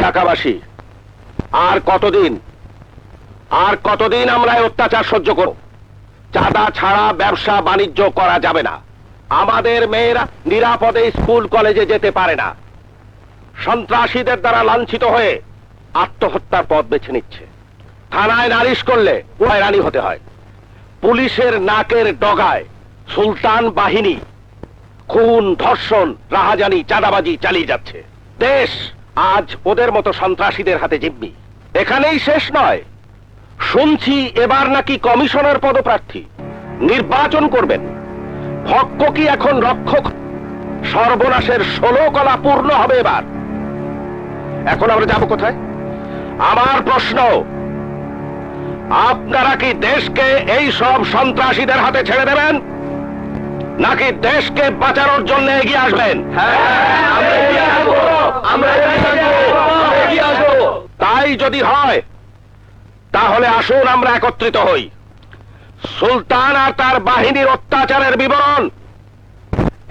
ঢাকাবাসী, আর কতদিন আমরা অত্যাচার সহ্য করব? চাঁদা ছাড়া ব্যবসা বাণিজ্য করা যাবে না। আমাদের মেয়েরা নিরাপদে স্কুল কলেজে যেতে পারে না। সন্ত্রাসীদের দ্বারা লাঞ্ছিত হয়ে আত্মহত্যার পথ বেছে নিচ্ছে। থানায় নালিশ করলে হয়রানি হতে হয়। পুলিশের নাকের ডগায় সুলতান বাহিনী খুন, ধর্ষণ, রাহাজানি, চাঁদাবাজি চালিয়ে যাচ্ছে। দেশ আজ ওদের মতো সন্ত্রাসীদের হাতে জিম্মি। এখানেই শেষ নয়, শুনছি এবার নাকি কমিশনার পদপ্রার্থী। নির্বাচন করবেন। হক্ক কি এখন রক্ষক? সর্বনাশের 16 কলা পূর্ণ হবে এবার। এখন আমরা যাব কোথায়? আমার প্রশ্ন, আপনারা কি দেশকে এই সব সন্ত্রাসীদের হাতে ছেড়ে দেবেন, নাকি দেশকে বাঁচানোর জন্য এগিয়ে আসবেন? তাই যদি হয় তাহলে আসুন আমরা একত্রিত হই। সুলতান আর তার বাহিনীর অত্যাচারের বিবরণ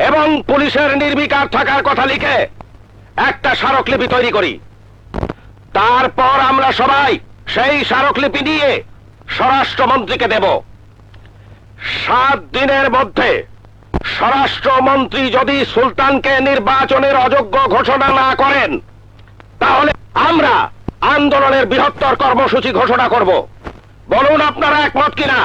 এবং পুলিশের নির্বিকার থাকার কথা লিখে একটা স্মারকলিপি তৈরি করি। তারপর আমরা সবাই সেই স্মারকলিপি নিয়ে স্বরাষ্ট্রমন্ত্রীকে দেব। 7 দিনের মধ্যে স্বরাষ্ট্রমন্ত্রী যদি সুলতানকে নির্বাচনের অযোগ্য ঘোষণা না করেন, তাহলে আমরা আন্দোলনের বৃহত্তর কর্মসূচি ঘোষণা করব। বলুন আপনারা একমত কিনা?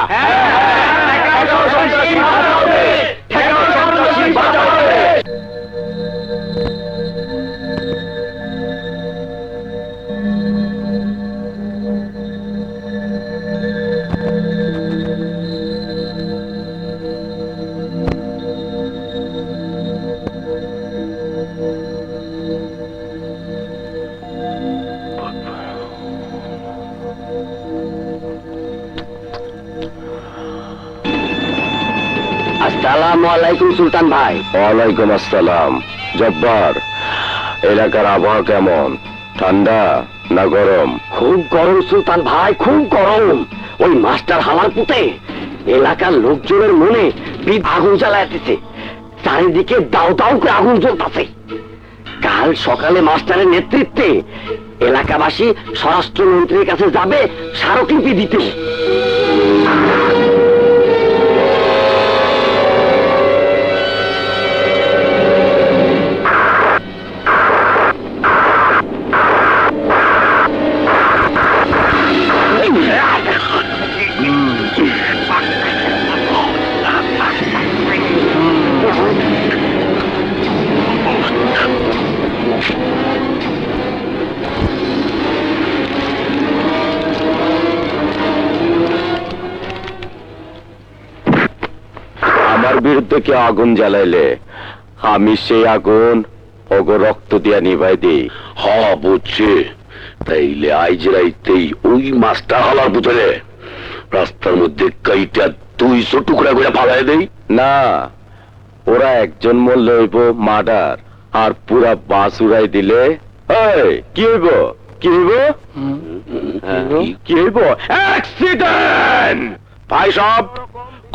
আসসালামু আলাইকুম সুলতান ভাই। ওয়ালাইকুম আসসালাম। জব্বার, এলাকার আবহাওয়া কেমন? ঠান্ডা না গরম? খুব গরম সুলতান ভাই, খুব গরম। ওই মাস্টার হালার পুঁতে এলাকার লোকজনের মনে আগুন জ্বালাইতেছে। চারিদিকে দাও দাও করে আগুন জ্বলতেছে। কাল সকালে মাস্টারের নেতৃত্বে এলাকাবাসী স্বরাষ্ট্রমন্ত্রীর কাছে যাবে স্মারকলিপি দিতে। বিরুদ্ধে কে আগুন জ্বালাইলে আমি সেই আগুন ওগো রক্ত দিয়া নিভাই দিই। হ বুঝছি। তাইলে আইজ রাইতেই ওই মাস্টার হালার পুতলে রাস্তার মধ্যে কাইটা 200 টুকরা করে ফালাই দেই। না, ওরা একজন মরলে হইব মার্ডার, আর পুরা বাস উড়াই দিলে কি হইব? কি হইব? কি হইব? অ্যাক্সিডেন্ট। ভাই সব,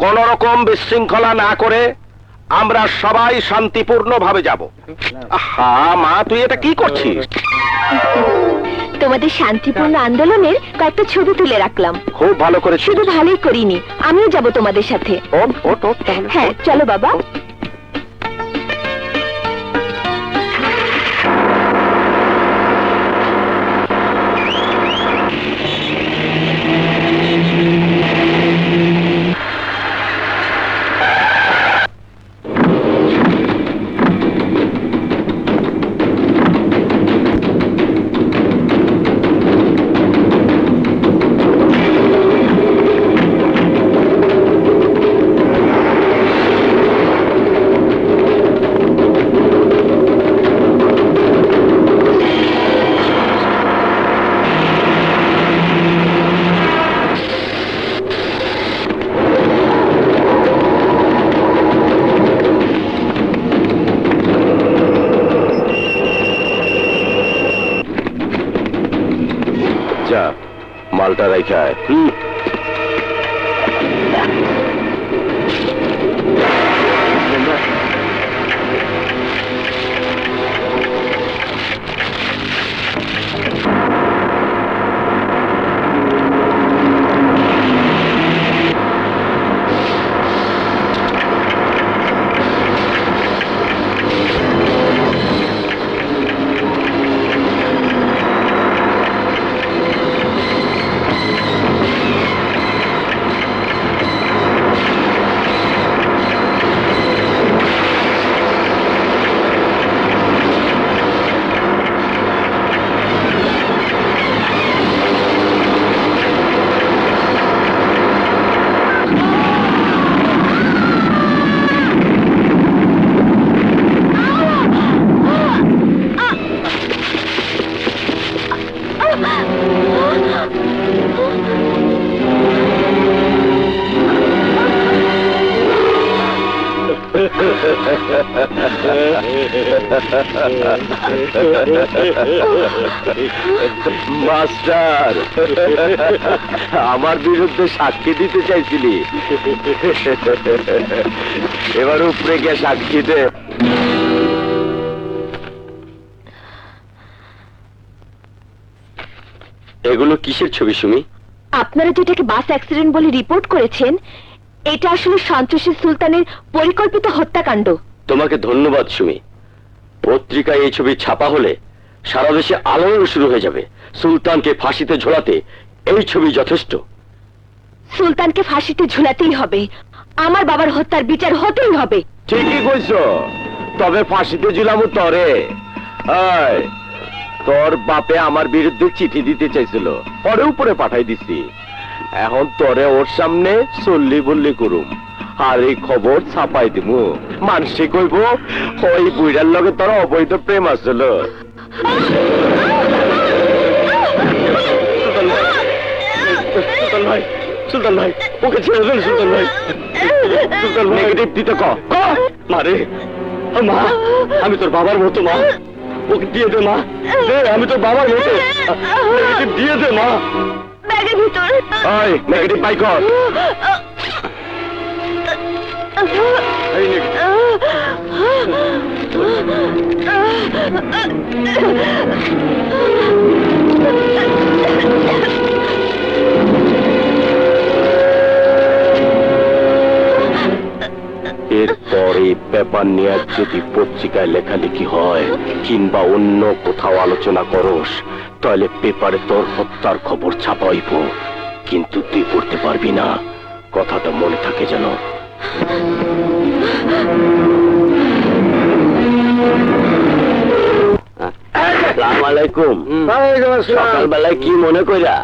কোন রকম বিশৃঙ্খলা না করে আমরা সবাই শান্তিপূর্ণ ভাবে যাব। হ্যাঁ মা, তুই এটা কি করছিস? তোমাদের শান্তিপূর্ণ আন্দোলনের কয়েকটা ছবি তুলে রাখলাম। খুব ভালো করেছিস। শুধু ভালোই করিনি, আমিও যাব তোমাদের সাথে। হ্যাঁ চলো বাবা। মালটা রাখায়। মাস্টার, আমার বিরুদ্ধে সাক্ষী দিতে চাইছিলি, এবার উপরে গিয়ে সাক্ষী দে। এগুলো কিসের ছবি সুমি? আপনারা যেটাকে বাস অ্যাক্সিডেন্ট বলে রিপোর্ট করেছেন, এটা আসলে সন্তোষী সুলতানের পরিকল্পিত হত্যাকাণ্ড। তোমাকে ধন্যবাদ সুমি। পত্রিকায় এই ছবি ছাপা হলে সারা দেশে আলোড়ন শুরু হয়ে যাবে। সুলতানকে ফাঁসিতে ঝোলাতে এই ছবি যথেষ্ট। সুলতানকে ফাঁসিতে ঝুলাতেই হবে, আমার বাবার হত্যার বিচার হতেই হবে। ঠিকই কইছ, তবে ফাঁসিতে ঝুলামু তরে। এই, তোর বাপে আমার বিরুদ্ধে চিঠি দিতে চাইছিল, পরে উপরে পাঠাই দিছি। এখন তোরে ওর সামনে চল্লি বললি করুম, আর এই খবর ছাপাই দিমু। মানুষে কইব ওই বুইড়ার লগে তোর অবৈধ প্রেম আসছিল। সুলতান ভাই, সুলতান ভাই, ওকে ছেড়ে দেন সুলতান ভাই। সুলতান ভাই, নেগেটিভ দিতে ক মারে মা, আমি তোর বাবার মতো মা, ওকে দিয়ে দে মা, দে, আমি তোর বাবার মতো, নেগেটিভ দিয়ে দে মা। ব্যাগের ভিতর। ওই নেগেটিভ বাই কর। এই নেগেটিভ। এরপরে পেপার নিয়ে যদি পত্রিকায় লেখালেখি হয় কিংবা অন্য কোথাও আলোচনা করস, তাহলে পেপারে তোর হত্যার খবর ছাপাইব, কিন্তু তুই পড়তে পারবি না। কথাটা মনে থাকে যেন। আসসালামু আলাইকুম। সকালবেলায় কি মনে কইরা?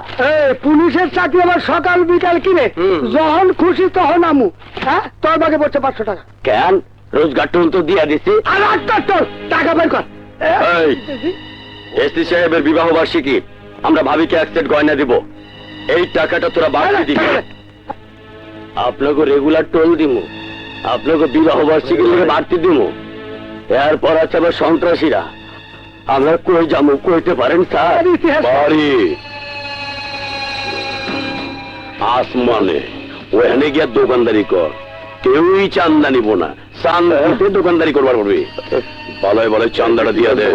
পুলিশের চাকরি আমার সকাল বিকাল কিনে যখন খুশি তখন আমু। হ্যাঁ, তোর বাগে পড়ছে 500 টাকা। কেন রোজগার টুল তো দিয়া দিছি। আর তোর টাকা বের কর। এসপি সাহেবের বিবাহ বার্ষিকী, আমরা ভাবিকে এক সেট গয়না দিব, এই টাকাটা তোরা বাড়তি দিবি। আপনাকে রেগুলার টোল দিমু, আপনাকে বিবাহ বার্ষিকী থেকে বাড়তি দিমু। এরপর আছে আবার সন্ত্রাসীরা। আমরা কই যাবো কইতে পারেন স্যার? বাড়ি আসমানে ওখানে গিয়া দোকানদারি কর, কেউই চান্দা নিব না, চান্দা দোকানদারি করবার পড়বি। বলাই বলে চান্দাটা দিয়া দে,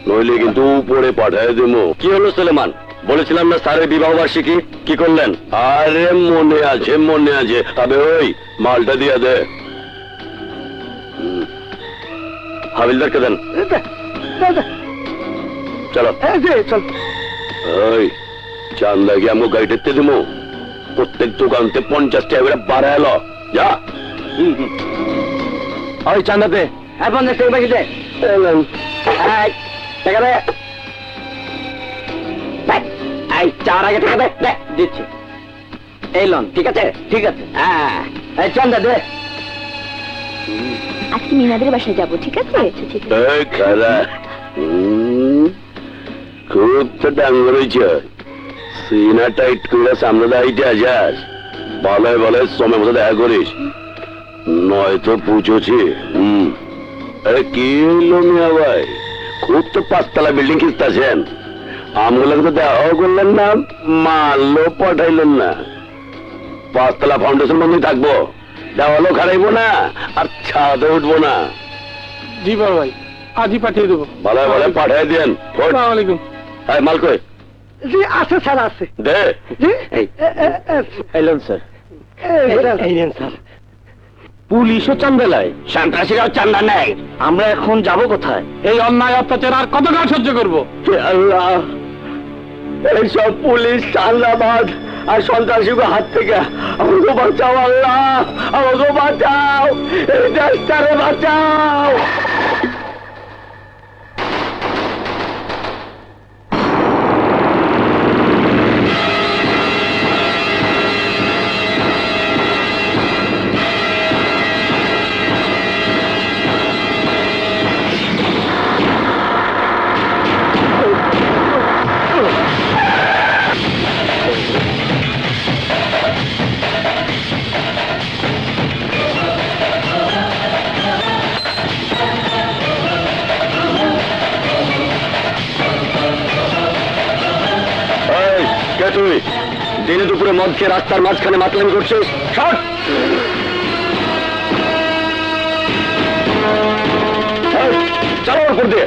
নইলে কিন্তু উপরে পাঠায় দেবো। কি হলো সুলেমান? বলেছিলাম না স্যারের বিবাহ বার্ষিকী, কি করলেন? আরে মনে আছে মনে আছে, তবে ওই মালটা দিয়া দে। হাবিলদারকে দেন। চলো চল। ওই চান্দা গিয়ে আমি গাড়িতে দেবো, প্রত্যেক দোকানতে 50 টাকা করে বাড়া এলো। যা ওই চান্দাতে 50 টাকা বাকি দে। টাকা দে। এই চার আগে টাকা দে। দে, দিচ্ছি। এই লন, ঠিক আছে? ঠিক আছে। হ্যাঁ, এই চান্দা দে। আজকে মিনাদের বাসায় যাবো, ঠিক আছে? আচ্ছা, ঠিক আছে। এই খালা, খুব তো ডাঙ্গর হয়েছে, সিনা টাইট করে সামনে দাঁড়িয়ে আসাস, বলে বলে সময় মতো দেখা করিস, নয়তো বুঝেছি। আরে কি হইল মিয়া ভাই, খুব তো 5 তলা বিল্ডিং খিস্তাছেন, আমগুলোকে তো দেওয়াও করলেন না, মারলো পাঠাইলেন না। 5 তলা ফাউন্ডেশন বন্ধই থাকবো, দেওয়ালও খারাইবো না, আর ছাদে উঠবো না। জি বড় ভাই, আজই পাঠিয়ে দেবো। ভালো ভালো পাঠাই দেন। আসসালামু আলাইকুম। হ্যাঁ, মাল কই জি আছে স্যার আছে দে। জি এলেন স্যার, এই নেন স্যার। পুলিশও চান্দালায়, সন্ত্রাসীরাও চান্দা নেয়, আমরা এখন যাব কোথায়? এই অন্যায় অত্যাচার আর কতকাল সহ্য করবো? হে আল্লাহ, এইসব পুলিশ চান্দাবাজ আর সন্ত্রাসীকে হাত থেকে আমাকে বাঁচাও আল্লাহ, আমাকে বাঁচাও, এই দেশটারে বাঁচাও। এই, কে তুই? দিনে দুপুরে মদ খেয়ে রাস্তার মাঝখানে মাতলামি করছিস? শট! এই, চালো ওর উপর দিয়ে।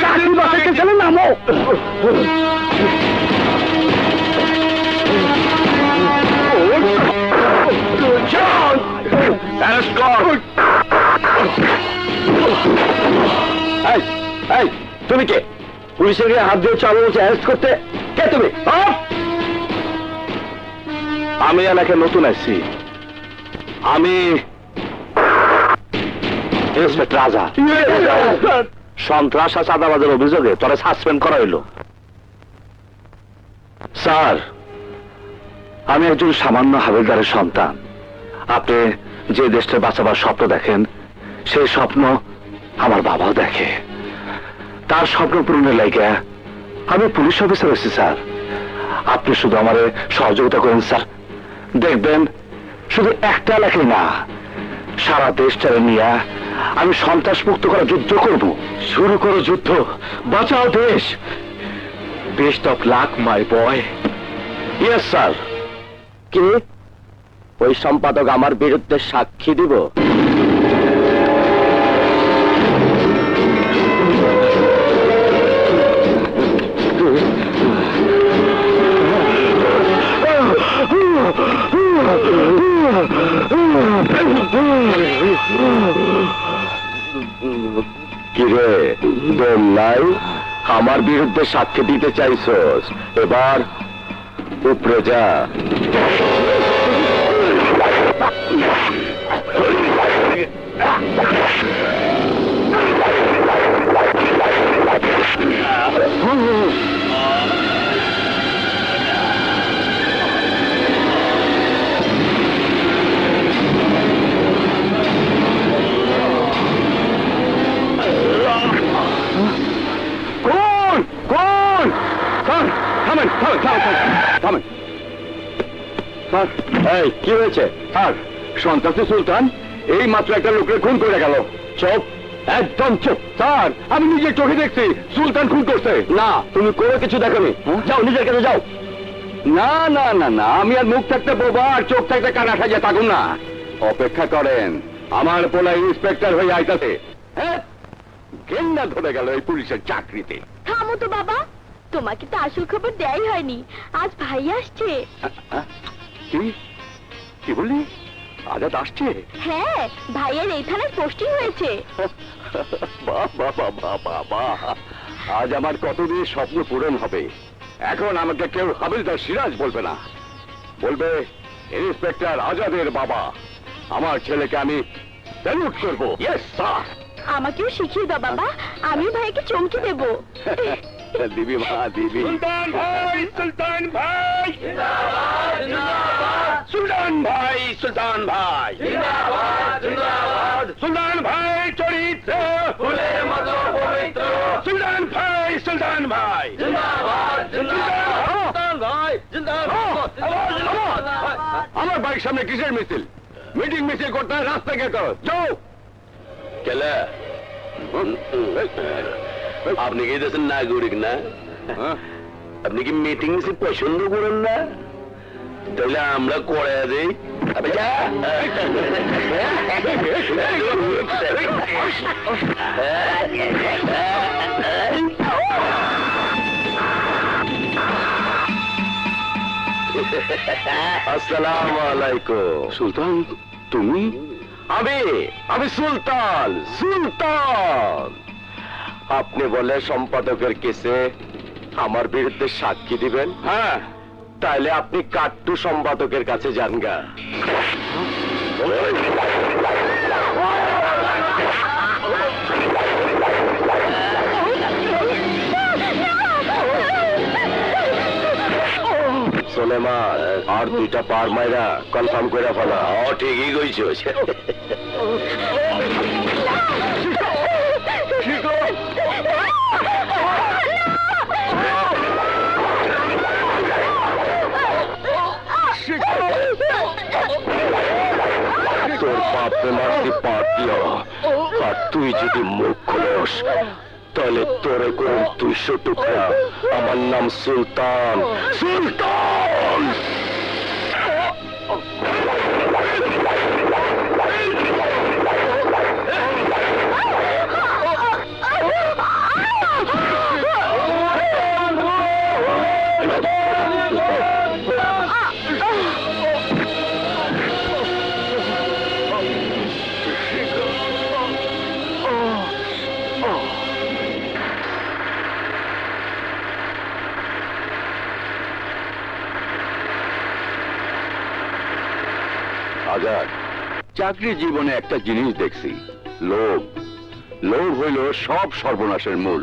চাকরি বাঁচাতে চলে নামো। এই, এই, তুমি কে? পুলিশের গায়ে হাত দিয়ে চালু হচ্ছে অ্যারেস্ট করতে? কে তুমি? আমি এলাকায় নতুন আসছি। আমি ইন্সপেক্টর রাজা। সন্ত্রাস আর চাঁদাবাজের অভিযোগে তোরা সাসপেন্ড করা হইল। স্যার, আমি একজন সামান্য হাবিলদারের সন্তান। আপনি যে দেশটা বাঁচাবার স্বপ্ন দেখেন, সেই স্বপ্ন আমার বাবাও দেখে। তার স্বপ্ন পূরণের লাইগে আমি পুলিশ অফিসার হয়েছি স্যার। আপনি শুধু আমারে সহযোগিতা করেন স্যার, দেখবেন শুধু একটা এলাকায় না, সারা দেশটারে নিয়ে আমি সন্ত্রাস মুক্ত করার যুদ্ধ করব। শুরু করো যুদ্ধ, বাঁচাও দেশ। Best of luck my boy. Yes sir. কি ওই সম্পাদক আমার বিরুদ্ধে সাক্ষী দিব? কিরে দম নাই? আমার বিরুদ্ধে সাক্ষী দিতে চাইছস, এবার উপরে যা। কোন কোন? থামেন থামেন থামেন থামেন। স্যার, এই কি হয়েছে? স্যার, সন্ত্রাসী সুলতান এই মাত্র একটা লোকের খুন করে গেল। চুপ, একদম চুপ। স্যার, আমি নিজের চোখে দেখছি সুলতান খুন করছে। না, তুমি কোনো কিছু দেখোনি। যাও নিজের কাছে যাও। না না না না, আমি আর মুখ থাকতে বোবা আর চোখ থাকতে কানা সাজিয়ে থাকুন না। অপেক্ষা করেন, আমার পোলা ইন্সপেক্টর হয়ে আইতাছে। হ্যাঁ, গেন্ডা ধরে গেল এই পুলিশের চাকরিতে। থামো তো বাবা, তোমাকে তো আসল খবর দেয়াই হয়নি। আজ ভাই আসছে। কি কি বললি? আজাদ আসছে? হ্যাঁ, ভাইয়ের এই থানায় পোস্টিং হয়েছে। বাহ বাহ বাহ বাহ বাহ বাহ। আজ আমার কতদিন স্বপ্ন পূরণ হবে। এখন আমাকে কেউ হাবিলদার সিরাজ বলবে না, বলবে ইন্সপেক্টর আজাদের বাবা। আমার ছেলেকে আমি স্যালুট করব। Yes sir. আমাকেও শিখিয়ে দাও বাবা, আমি ভাইকে চমকে দেব। দিবি মা দিবি। সুলতান ভাই, সুলতান ভাই জিন্দাবাদ জিন্দাবাদ। সুলতান ভাই, সুলতান ভাই জিন্দাবাদ জিন্দাবাদ। সুলতান ভাই চরিত্র ফুলের মতো পবিত্র। সুলতান ভাই, সুলতান ভাই জিন্দাবাদ জিন্দাবাদ। সুলতান ভাই জিন্দাবাদ। আমার বাড়ির সামনে কিসের মিছিল? মিটিং মিছিল করতে রাস্তা কে করো? যাও। কেলা আপনি কি দেশের নাগরিক না? আপনি কি মিটিং মিছিল পছন্দ করেন না? তাহলে আমরা করে দিই। আবে যা। আসসালামু আলাইকুম। সুলতান, তুমি? আমি সুলতান, সুলতান। আপনি বলে সম্পাদকের কেসে আমার বিরুদ্ধে সাক্ষী দিবেন? হ্যাঁ, তাইলে আপনি কাট্টু সম্পাদকের কাছে যান গা। সোলেমান, আর দুইটা পার মাইরা কনফার্ম করে ফেলা। ঠিকই কইছস। তোর বাপে মারতে পারতিও, আর তুই যদি মুখ খোলস তাহলে তোরে করুন 200 টুকরা। আমার নাম সুলতান, সুলতান। চাকরি জীবনে একটা জিনিস দেখছি, লোভ। লোভ হইল সব সর্বনাশের মূল।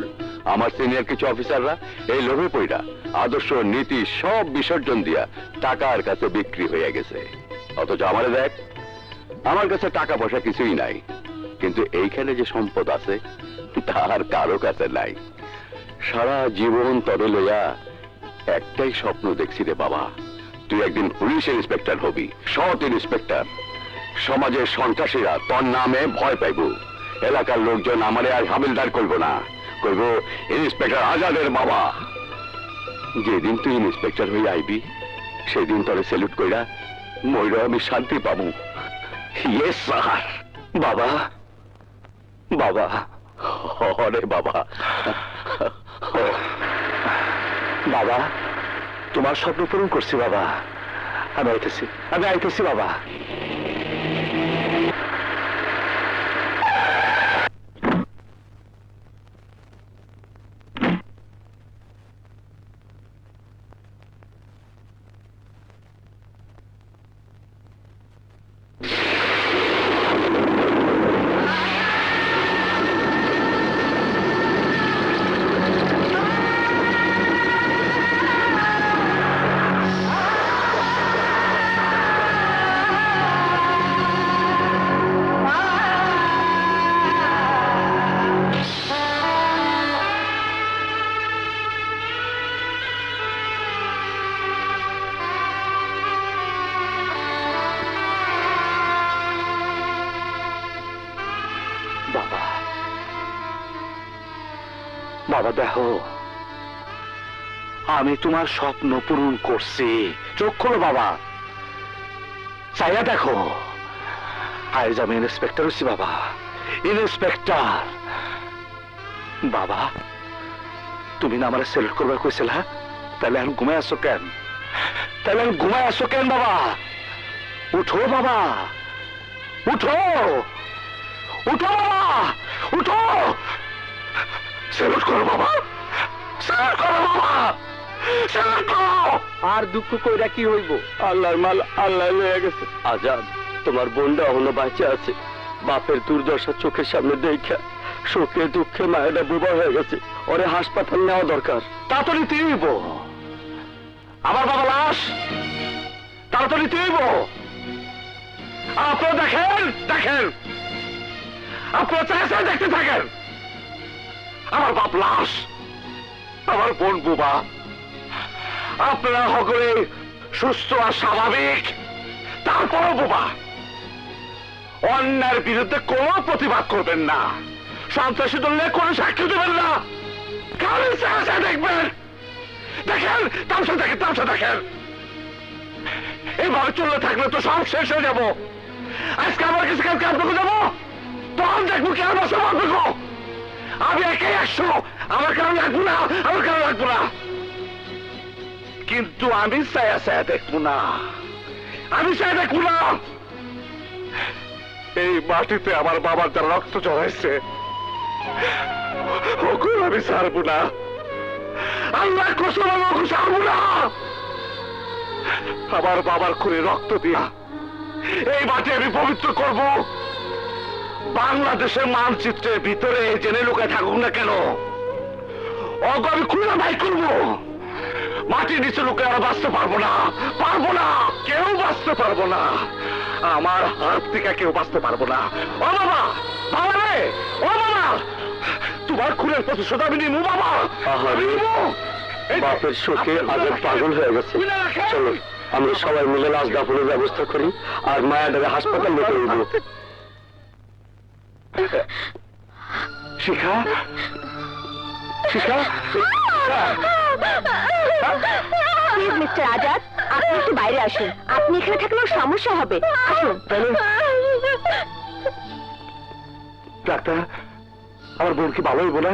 আমার সিনিয়র কিছু অফিসাররা এই লোভে পইরা আদর্শ নীতি সব বিসর্জন দিয়া টাকার কাছে বিক্রি হয়ে গেছে। অথচ আমারে দেখ, আমার কাছে টাকা পয়সা কিছুই নাই, কিন্তু এইখানে যে সম্পদ আছে তার কারো কাছে নাই। সারা জীবন তরে লইয়া একটাই স্বপ্ন দেখছি রে বাবা, তুই একদিন পুলিশ ইন্সপেক্টর হবি, সৎ ইন্সপেক্টর। সমাজের সন্ত্রাসীরা তোর নামে ভয় পাইব, এলাকার লোকজন আমারে আর হাবিলদার করব না, করব ইন্সপেক্টর আজাদের বাবা। যেদিন তুই ইন্সপেক্টর হয়ে আইবি সেদিন তোরে স্যালুট কইরা মইরা আমি শান্তি পাবো। Yes sir. বাবা, বাবা, অরে বাবা, বাবা, তোমার স্বপ্ন পূরণ করছি বাবা। আমি আইতেছি বাবা। বাবা দেখো, আমি তোমার স্বপ্ন পূরণ করছি। চোখ খোলো বাবা, চাইয়া দেখো, আজ আমি ইন্সপেক্টর হচ্ছি বাবা, ইন্সপেক্টর। বাবা, তুমি না আমার সেলুট করবার কইছিল, তাহলে আমি ঘুমায় আসো কেন? বাবা উঠো, বাবা উঠো, উঠো বাবা, উঠো, স্যালুট করো বাবা, স্যালুট করো বাবা, স্যালুট করো। আর দুঃখ কইরা কি হইব? আল্লাহর মাল আল্লাহ লয়ে গেছে। আজাদ, তোমার বোনটা এখনো বাঁচা আছে। বাপের দুর্দশা চোখের সামনে দেখা শোকে দুঃখে মায়েরা বোবা হয়ে গেছে। ওরে হাসপাতাল নেওয়া দরকার। তাড়াতাড়ি তুইব আমার বাবা লাশ, তাড়াতাড়ি তুইব। আপনারা দেখেন, আপনারা চাই দেখতে থাকেন। আমার বাপ লাশ, আমার বোন বুবা। আপনারা সকলে সুস্থ আর স্বাভাবিক, তারপরও বুবা। অন্যায়ের বিরুদ্ধে কোনো প্রতিবাদ করবেন না, সন্ত্রাসী দলে কোনো সাক্ষী দেবেন না। কারণ দেখবেন, দেখেন তামসা দেখেন। এইভাবে চলতে থাকলে তো সব শেষ হয়ে যাবো। আজকে আমার কাছে কালকে আপনাকে যাবো, তখন দেখবো কি আমার সব আপনাকে। আমি একাই 100, আমার কারণ লাগবো না, কিন্তু আমি চায়া দেখবো না, এই মাটিতে আমার বাবার যারা রক্ত জড়াইছে ওগুলো আমি ছাড়বো না। আল্লাহ কসম, আমি ছাড়বো না। আমার বাবার খুনে রক্ত দিয়া এই মাটি আমি পবিত্র করব। বাংলাদেশের মানচিত্রের ভিতরে জেনে লোকে থাকুক না কেন, অগো আমি খুলে ভাই করবো। মাটির নিচে লোকে আর বাঁচতে পারবো না, কেউ বাঁচতে পারবো না। আমার হাত থেকে কেউ বাঁচতে পারবো না। ও বাবা, বাবা রে, ও বাবা, তোমার খুনের প্রতিশোধ আমি নিবো বাবা, আমি নিবো। বাপের শোকে আজাদ পাগল হয়ে গেছে। চলো আমরা সবাই মিলে লাশ দাফনের ব্যবস্থা করি আর মায়াটাকে হাসপাতাল নিয়ে দেব। শিখা, মিস্টার আজাদ, আপনি একটু বাইরে আসুন। আপনি এখানে থাকলেও সমস্যা হবে। আসুন। ডাক্তার, আমার বোন কি ভালো হইব না?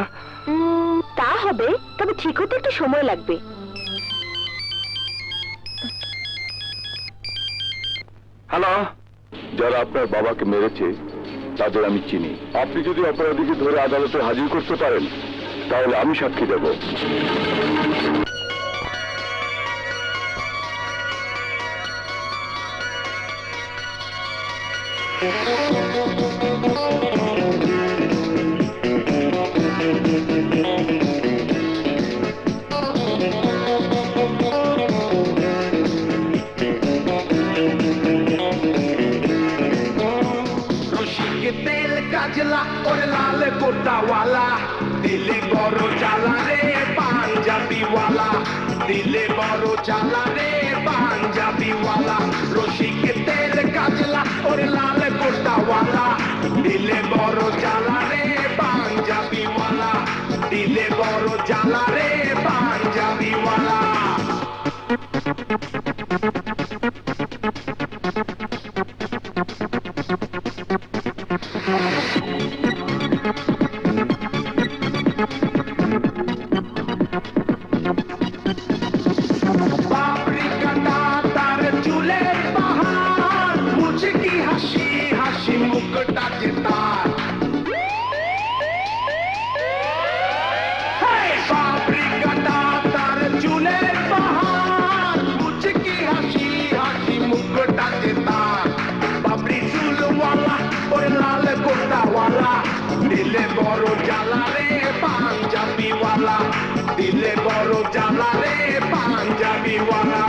তা হবে, তবে ঠিক হতে একটু সময় লাগবে। হ্যালো, যারা আপনার বাবাকে মেরেছে তাদের আমি চিনি। আপনি যদি অপরাধীকে ধরে আদালতে হাজির করতে পারেন তাহলে আমি সাক্ষী দেব। রশিকে তেল কাজলা ওরে লাল কোটাওয়ালা দিলে বড় জ্বালা রে পাঞ্জাবিওয়ালা দিলে বড় জ্বালা রে পাঞ্জাবিওয়ালা রশিকে তেল কাজলা ওরে লাল কোটাওয়ালা দিলে বড় জ্বালা রে পাঞ্জাবিওয়ালা দিলে বড় জ্বালা রে পাঞ্জাবিওয়ালা পাপরিকাটা তার চুলের বাহার মুছে কি হাসি হাসি মুখটা যে তার পাপরিকাটা তার চুলের বাহার মুছে কি হাসি হাসি মুখটা যে তার বাবরি চুলওয়ালা ওই লাল কোটাওয়ালা দিলে বড় জ্বালা রে পাঞ্জাবিওয়ালা দিলে বড় জ্বালা রে পাঞ্জাবিওয়ালা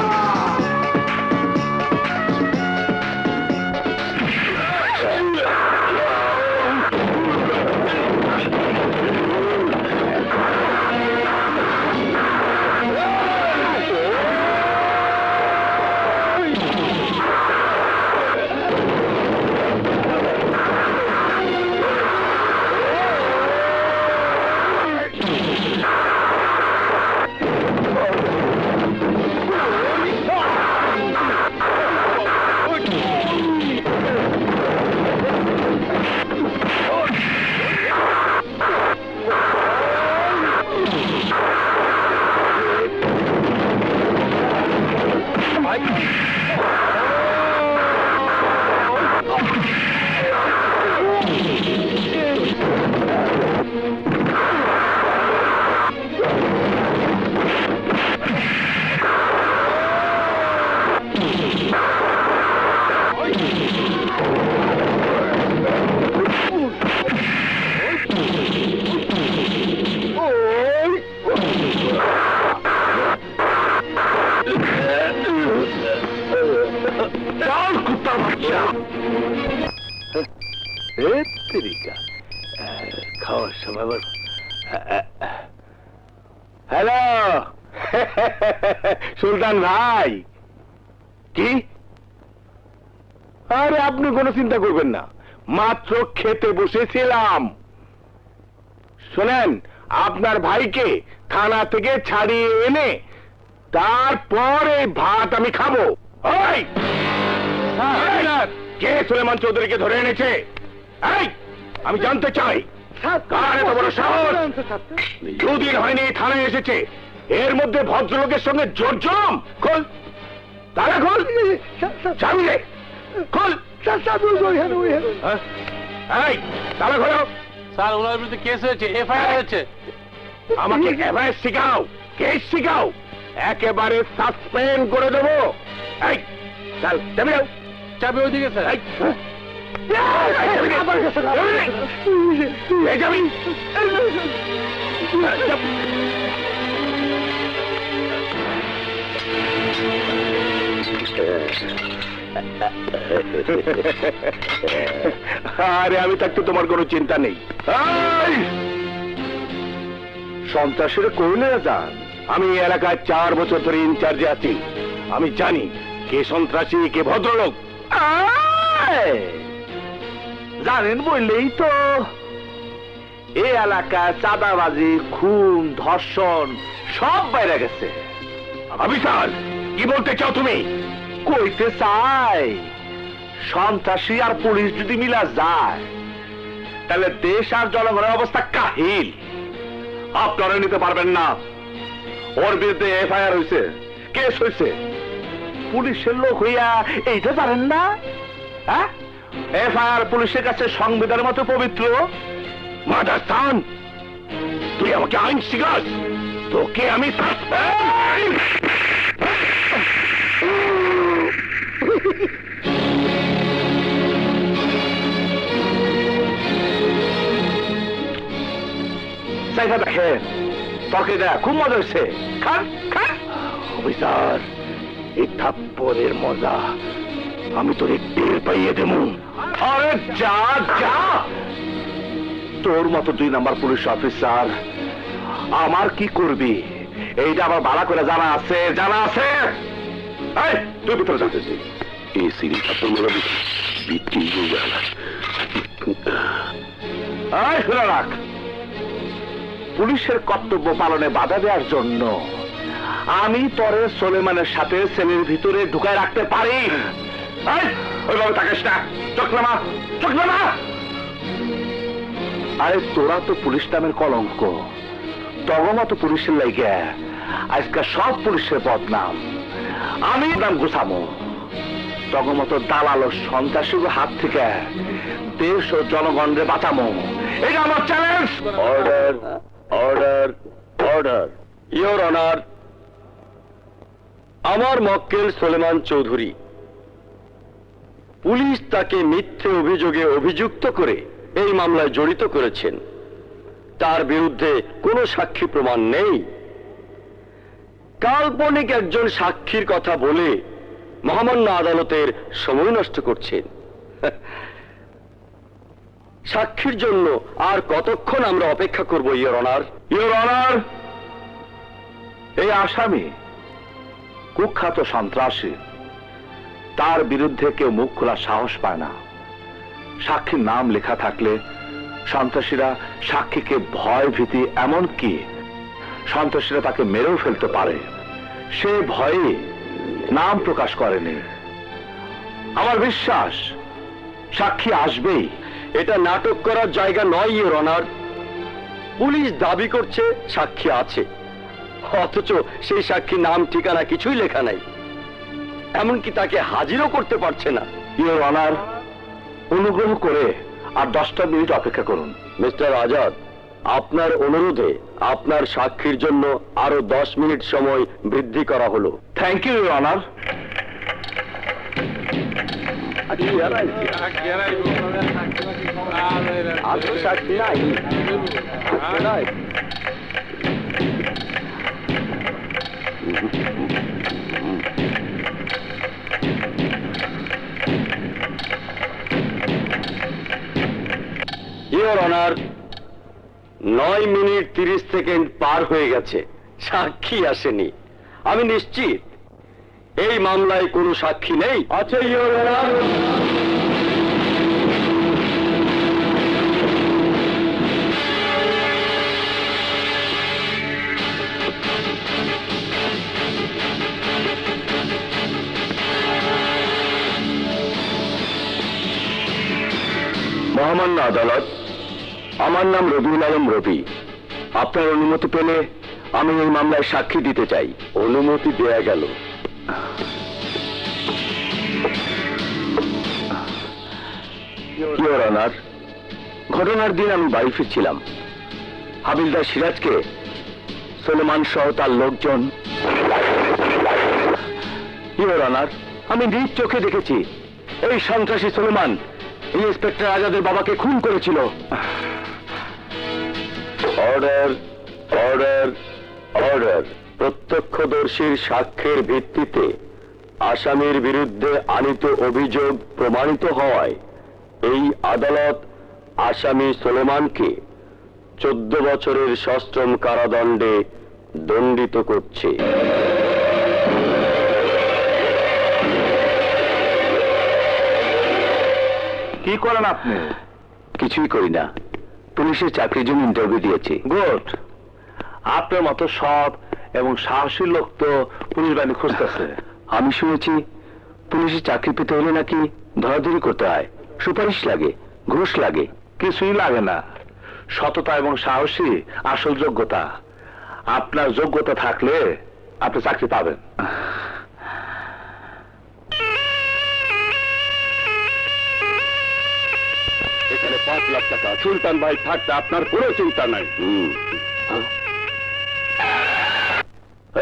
খাওয়ার সময় হ্যালো সুলতান ভাই কি আরে আপনি কোনো চিন্তা করবেন না, মাত্র খেতে বসেছিলাম। শোনেন, আপনার ভাইকে থানা থেকে ছাড়িয়ে এনে তারপরে ভাত আমি খাবো। ওই কে সুলেমান চৌধুরীকে ধরে এনেছে? এই আমি জানতে চাই কার এত বড় সাহস? দুদিন হয়নি থানায় এসেছে, এর মধ্যে ভদ্রলোকের সঙ্গে জোরজম। খোল তারা, খোল চাবি দে, খোল। এই তারা খোলো। স্যার ওনার বিরুদ্ধে কেস হয়েছে, এফআইআর হয়েছে। আমাকে এফআইআর শিখাও, কেস শিখাও, একেবারে সাসপেন্ড করে দেবো। এই চল চাবি দাও। চাবি ওইদিকে স্যার। আরে আমি থাকতে তোমার কোনো চিন্তা নেই। সন্ত্রাসের কইলে যান, আমি এই এলাকায় 4 বছর ধরে ইনচার্জে আছি। আমি জানি কে সন্ত্রাসী কে ভদ্রলোক। জানেন বললেই তো এই এলাকায় চাঁদাবাজি, খুন, ধর্ষণ সব বাইরে গেছে। অফিসার কি বলতে চাও তুমি? কইতে চাই, সন্ত্রাসী আর পুলিশ যদি মিলা যায় তাহলে দেশ আর জনগণের অবস্থা কাহিল। আপনারা নিতে পারবেন না। ওর বিরুদ্ধে এফআইআর হয়েছে, কেস হয়েছে। পুলিশের লোক হইয়া এইটা জানেন না? হ্যাঁ, এফআইআর পুলিশের কাছে সংবিধানের মতো পবিত্র। মাদারসান, তুই আমাকে আইন শিখাস? তোকে আমি চাইটা দেখেন, তরকারিটা খুব মজা হয়েছে। খান খান। অফিসার, এই থাপ্পড়ের মজা আমি তোর টের পাইয়ে দেবো। আরে যা যা, তোর মতো 2 নাম্বার পুলিশ অফিসার আমার কি করবি এইটা আমার ভালো করে জানা আছে, জানা আছে। এই, তুই ভিতরে যাচ্ছিস। এই সিঁড়ি থাপ্পড় মারা বিক্রি হয়ে গেল। এই, শুনে রাখ, পুলিশের কর্তব্য পালনে বাধা দেওয়ার জন্য আমি তোরে সোলেমানের সাথে সেলের ভিতরে ঢুকায় রাখতে পারি। এই, ওইভাবে থাকিস না, চোখ নামা, চোখ নামা। আরে তোরা তো পুলিশ নামের কলঙ্ক, তগমতো পুলিশের লাইগে আজকাল সব পুলিশের বদনাম। আমি নাম গুছামো, তগমতো দালাল ও সন্ত্রাসীর হাত থেকে দেশ ও জনগণকে বাঁচামো। এটা আমার challenge. Order, order, order. Your honour, আমার মক্কেল সোলেমান চৌধুরী, পুলিশ তাকে মিথ্যে অভিযোগে অভিযুক্ত করে এই মামলায় জড়িত করেছেন। তার বিরুদ্ধে কোনো সাক্ষী প্রমাণ নেই। কাল্পনিক একজন সাক্ষীর কথা বলে মহামান্য আদালতের সময় নষ্ট করছেন। সাক্ষীর জন্য আর কতক্ষণ আমরা অপেক্ষা করব ইওর অনার? ইওর অনার, এই আসামি কুখ্যাত সন্ত্রাসী, তার বিরুদ্ধে কেউ মুখ খোলার সাহস পায় না। সাক্ষীর নাম লেখা থাকলে সন্ত্রাসীরা সাক্ষীকে ভয় ভীতি, এমনকি সন্ত্রাসীরা তাকে মেরেও ফেলতে পারে। সে ভয়ে নাম প্রকাশ করেনি। আমার বিশ্বাস সাক্ষী আসবেই। এটা নাটক করার জায়গা নয় ইওর অনার। পুলিশ দাবি করছে সাক্ষী আছে, অথচ সেই সাক্ষীর নাম ঠিকানা কিছুই লেখা নাই, এমনকি তাকে হাজিরও করতে পারছে না। ইওর অনার, অনুগ্রহ করে আর 10টা মিনিট অপেক্ষা করুন। মিস্টার আজাদ, আপনার অনুরোধে আপনার সাক্ষীর জন্য আরো 10 মিনিট সময় বৃদ্ধি করা হলো। Thank you your honour. Your honour, 9 minute 30 second পার হয়ে গেছে, সাক্ষী আসেনি। আমি নিশ্চিত এই মামলায় কোনো সাক্ষী নেই। আছে ইওর অনার। মহামান্য আদালত, আমার নাম রবিউল আলম রবি। আপনার অনুমতি পেলে আমি এই মামলায় সাক্ষী দিতে চাই। অনুমতি দেয়া গেল। ইওর অনার, ঘটনার দিন আমি বাড়ি ফিরছিলাম। হাবিলদার সিরাজকে সোলেমান সহ তার লোকজন, ইওর অনার, আমি নিজ চোখে দেখেছি এই সন্ত্রাসী সোলেমান ইন্সপেক্টর আজাদের বাবাকে খুন করেছিল। Order, order, order. প্রত্যক্ষদর্শীর সাক্ষ্যের ভিত্তিতে আসামির বিরুদ্ধে আনিত অভিযোগ প্রমাণিত হওয়ায় এই আদালত আসামি সোলেমানকে 14 বছরের সশ্রম কারাদণ্ডে দণ্ডিত করছে। কি করেন আপনি? কিছুই করি না, পুলিশের চাকরির জন্য ইন্টারভিউ দিয়েছি। গুড। আপনার মতো সৎ এবং সাহসী লোক তো পুলিশ বাহিনী খুঁজতেছে। আমি শুনেছি পুলিশের চাকরি পেতে হলে নাকি ধরাধরি করতে হয়, সুপারিশ লাগে, ঘুষ লাগে। কিছুই লাগে না, সততা এবং সাহসী আসল যোগ্যতা। আপনার যোগ্যতা থাকলে আপনি চাকরি পাবেন। এখানে 5 লাখ টাকা। সুলতান ভাই থাকতে আপনার কোনো চিন্তা নাই।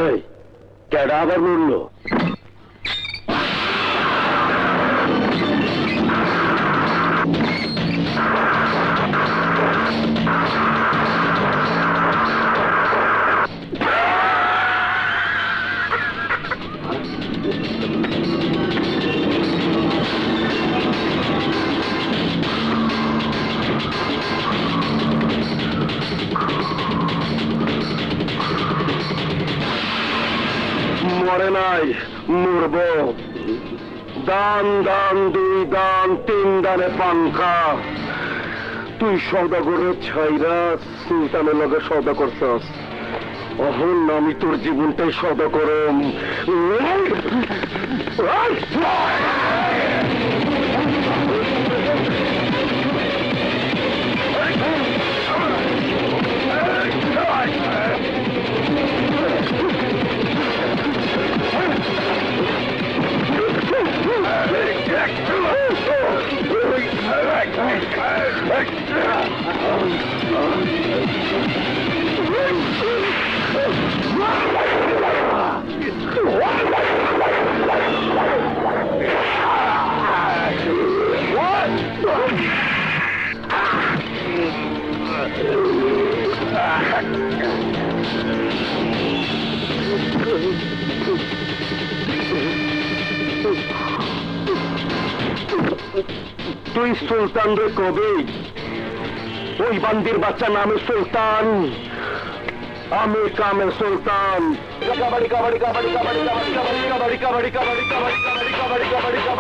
এই কেডা আবার মরল? নাই, মরব। দান দান দুই দান তিন দানে পাঙ্খা। তুই সওদাগরের ছাইরা সুলতানের লগে সওদা করছস, অহন আমি তোর জীবনটাই সওদা করম। তুই সুলতান রে কবে? ওই বান্দির বাচ্চা নামে সুলতান, আমি কামে সুলতান। কাবাডি কাবাডি কাবাডি কাবাডি কাবাডি কাবাডি কাবাডি কাবাডি কাবাডি কাবাডি কাবাডি কাবাডি কাবাডি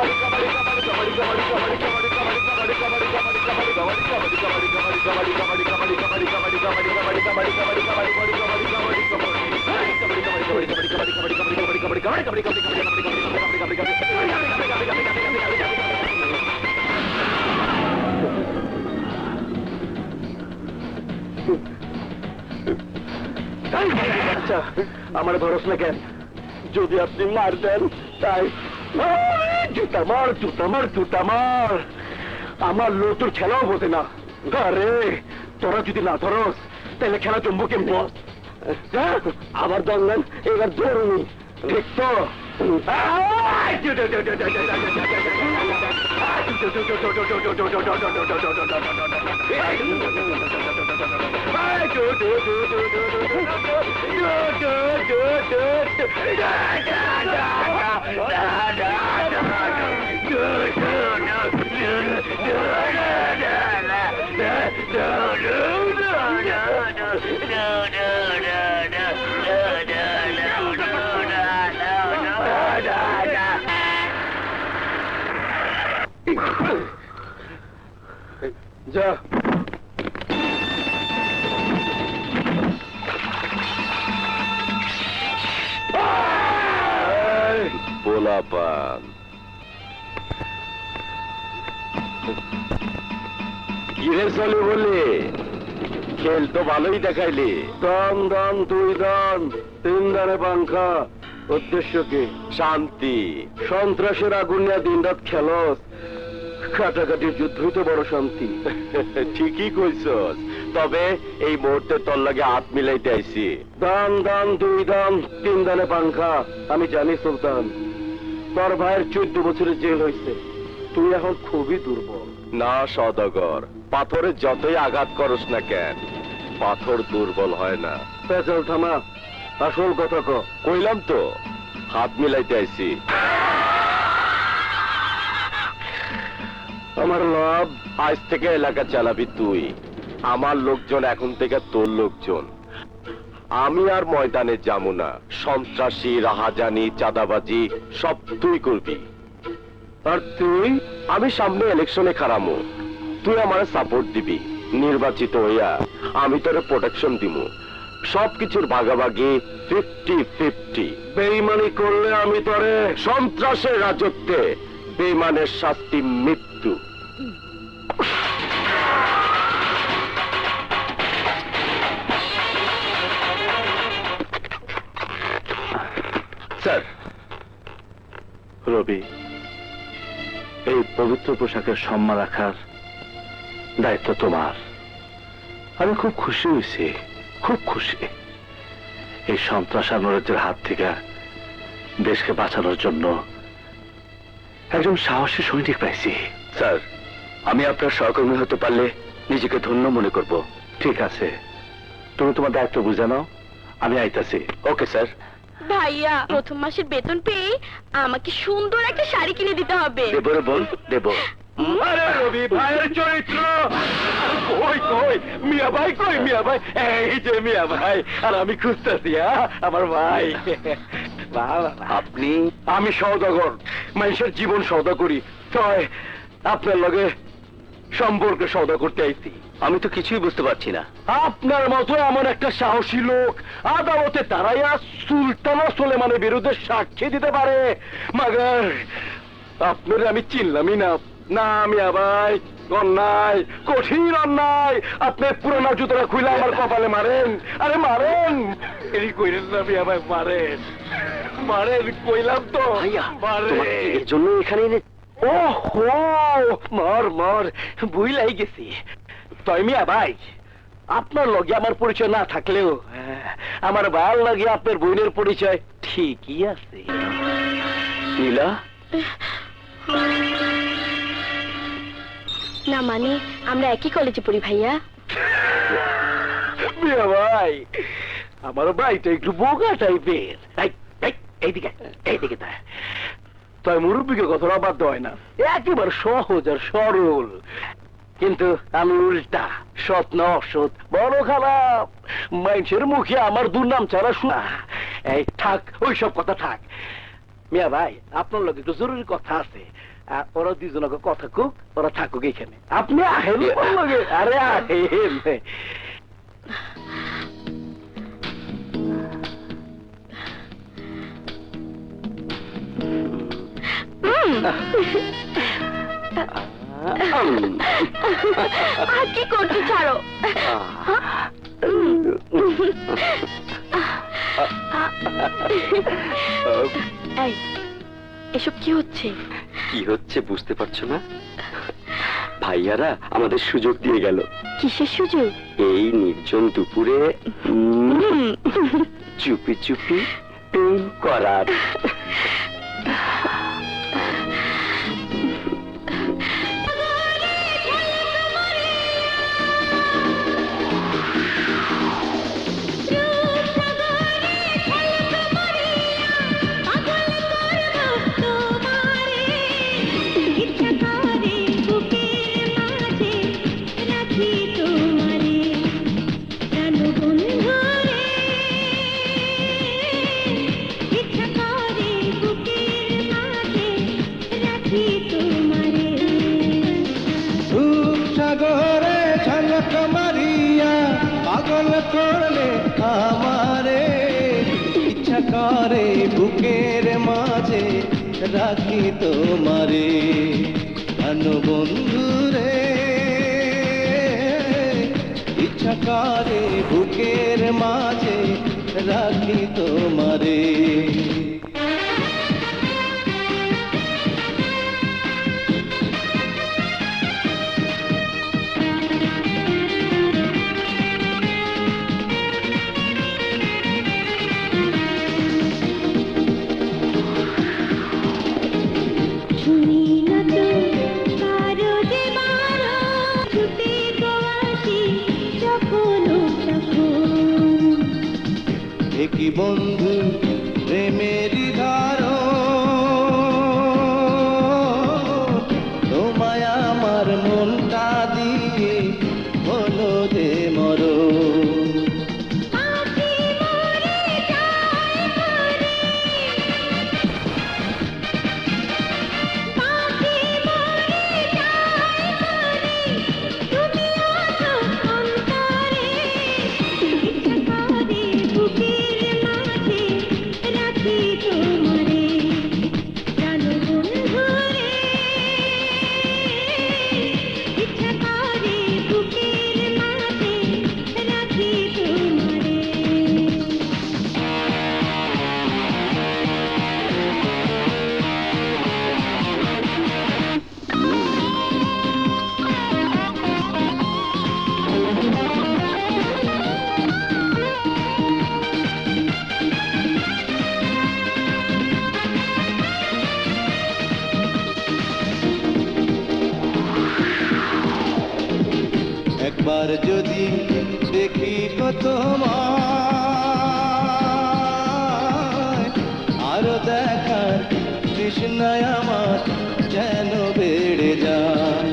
কাবাডি কাবাডি কাবাডি কাবাডি কাবাডি কাবাডি আচ্ছা, আমার ভরস না কেন? যদি আপনি মার দেন তাই জুতা মার জুতা মার জুতা মার। আমার লোক তোর খেলাও বোঝে না। আরে তোরা যদি না ধরস তাহলে খেলা জমবো কেমনি? আবার দললেন, এবার ধরুনি, ঠিক তো? যা পোলাপান কিরে চলে বলে খেল তো ভালোই দেখাইলি। দান দান দুই দান তিন দানে পাঙ্খা। উদ্দেশ্য কি? শান্তি। সন্ত্রাসের আগুন নিয়ে দিন রাত খেলস, কাটাকাটির যুদ্ধই তো বড় শান্তি। ঠিকই কইছস, তবে এই মুহূর্তে তোর লাগে হাত মিলাইতে আইছি। দান দান দুই দান তিন দানে পাঙ্খা। আমি জানি সুলতান, তোর ভাইয়ের 14 বছরের জেল হয়েছে, তুই এখন খুবই দুর্বল। না সওদাগর, পাথরে যতই আঘাত করস না কেন, পাথর দুর্বল হয় না। পেছল থামা, আসল কথা কইলাম তো, হাত মিলাইতে আইছি। আমার লাভ, আজ থেকে এলাকা চালাবি তুই। আমার লোকজন এখন থেকে তোর লোকজন। আমি আর ময়দানে যাবো না। সন্ত্রাসী, রাহাজানি, চাঁদাবাজি সব তুই করবি। আর তুই? আমি সামনে ইলেকশনে খারামো, তুই আমার সাপোর্ট দিবি। নির্বাচিত হইয়া আমি তোরে প্রোটেকশন দিব। সবকিছুর ভাগাভাগি 50-50। বেইমানি করলে আমি তোরে, সন্ত্রাসের রাজত্বে বেইমানের শাস্তি মৃত্যু। স্যার, রবি, এই পবিত্র পোশাকের সম্মান রাখার দায়িত্ব তোমার। আমি খুব খুশি হয়েছি, খুব খুশি। এই সন্ত্রাস আর নৈরাজ্যের হাত থেকে দেশকে বাঁচানোর জন্য একজন সাহসী সৈনিক পাইছি। স্যার, আমি আপনার সহকর্মী হতে পারলে নিজেকে ধন্য মনে করব। ঠিক আছে, তুমি তোমার দায়িত্ব বুঝে নাও, আমি আইতাছি। Okay sir. ভাইয়া, প্রথম মাসের বেতন পেয়ে আমাকে সুন্দর একটা শাড়ি কিনে দিতে হবে। দেবো রে বোন, দেবো। আরে রবি ভাইয়ের চরিত্র কই কই? মিয়া ভাই কই? মিয়া ভাই, এই যে মিয়া ভাই। আর আমি খুঁজতেছি আমার ভাই। আপনি আমি সওদাগর, মানুষের জীবন সওদা করি, তাই আপনার লগে সম্পর্কে সওদা করতে আইছি। আমি তো কিছুই বুঝতে পারছি না। আপনার মতো এমন একটা সাহসী লোক আদালতে দাঁড়াইয়া সুলতানা সুলেমানের বিরুদ্ধে সাক্ষী দিতে পারে, মাগার আপনার আমি চিনলামই না। না আমি আবার অন্যায়, কঠিন অন্যায়, আপনি পুরোনো জুতোটা খুলে আমার কপালে মারেন। আরে মারেন, এই কইলেন না আমি আবার মারেন, মারেন কইলাম তো। ভাইয়া, তোমাকে মারেন। এর জন্য এখানে এনে ও হো, মর মর বুঝলাই গেছি। তাই মিয়া ভাই, আপনার লগে আমার পরিচয় না থাকলেও আমার ভাইয়ের লগে আপনার বোনের পরিচয় ঠিকই আছে। নীলা, না মানে আমরা একই কলেজে পড়ি ভাইয়া। মিয়া ভাই, আমার ভাইটা একটু বোকা টাইপের। এইদিকে এইদিকে তাই মুরব্বীকে কথাটা বাদ হয় না, একেবারে সহজ আর সরল। কিন্তু আমি উল্টা, সৎ না অসৎ, বড় খারাপ। মানুষের মুখে আমার দুর্নাম ছাড়া শোনা। এই থাক, ওইসব কথা থাক। মিয়া ভাই, আপনার লোক একটু জরুরি কথা আছে। ওরা দুজনকে কথা কুক, ওরা থাকুক এখানে। আপনি আহেন ওর লগে। আরে আহেন। আর কি করছো, ছাড়ো। এই, এসব কি হচ্ছে? কি হচ্ছে বুঝতে পারছো না? ভাইয়ারা আমাদের সুযোগ দিয়ে গেল। কিসের সুযোগ? এই নির্জন দুপুরে চুপি চুপি প্রেম করার। সাগরে ঝলক মারিয়া পাগল করলে আমারে, ইচ্ছা করে বুকের মাঝে রাখি তোমারে, প্রাণ বন্ধুরে ইচ্ছা করে বুকের মাঝে রাখি তোমারে। কি বন্ধু প্রেমেরই ধারো, তোমায় আমার মনটা দিয়ে হলো যে মরো। একবার যদি দেখি তো তোমায়, আরো দেখার তৃষ্ণায় আমার যেন বেড়ে যায়।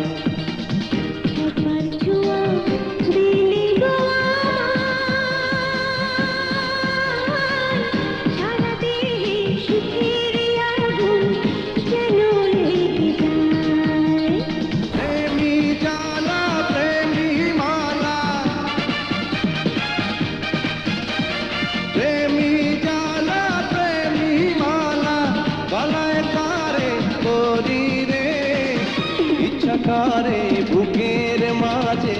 করে বুকের মাঝে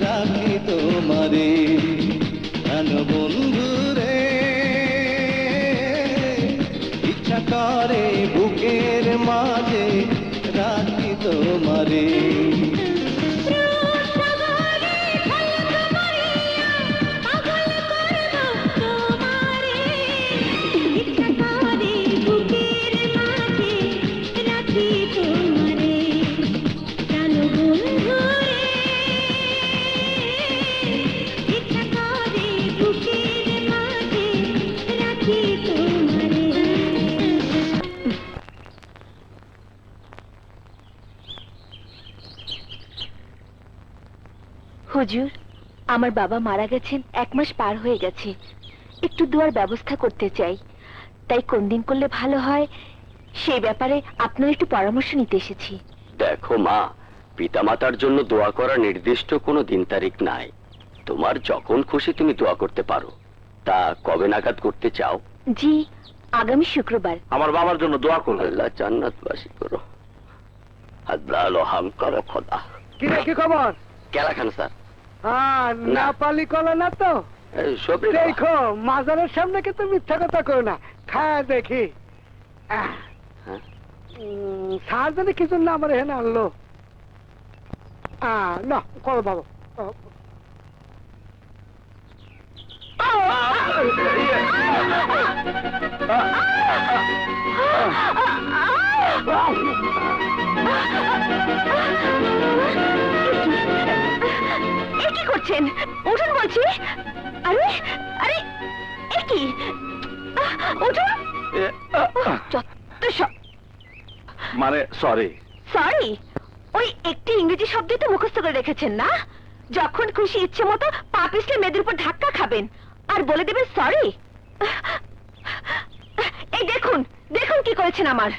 রাখি তোমারে প্রাণ বন্ধু রে ইচ্ছা করে বুকের মাঝে রাখি তোমারে হুজুর, আমার বাবা মারা গেছেন 1 মাস পার হয়ে গেছে। একটু দোয়ার ব্যবস্থা করতে চাই, তাই কোন দিন করলে ভালো হয় সেই ব্যাপারে আপনার একটু পরামর্শ নিতে এসেছি। দেখো মা, পিতামাতার জন্য দোয়া করার নির্দিষ্ট কোনো দিন তারিখ নাই। তোমার যখন খুশি তুমি দোয়া করতে পারো। তা কবে নাগাদ করতে চাও? জি, আগামী শুক্রবার। আমার বাবার জন্য দোয়া করো। আল্লাহ জান্নাতবাসী করো, আল্লাহ রহম করো খোদা। কি রে, কি খবর? কেলা খান স্যার? নেপালি কলা না তো? সবরি দেখো, মাজারের সামনে কিন্তু মিথ্যা কথা করো না। খায় দেখি। স্যার জানি কি জন্য আমার এখানে আনলো। না করো বাবা। এ কি করছেন? উঠুন বলছি। আরে আরে, এ কি? উঠুন। মানে সরি। সরি? ওই একটি ইংরেজি শব্দই তো মুখস্থ করে রেখেছেন না? যখন খুশি ইচ্ছে মতো পা পিছলে মেয়েদের উপর ধাক্কা খাবেন আর বলে দেবেন সরি। এই দেখুন, দেখুন কি করেছেন আমার।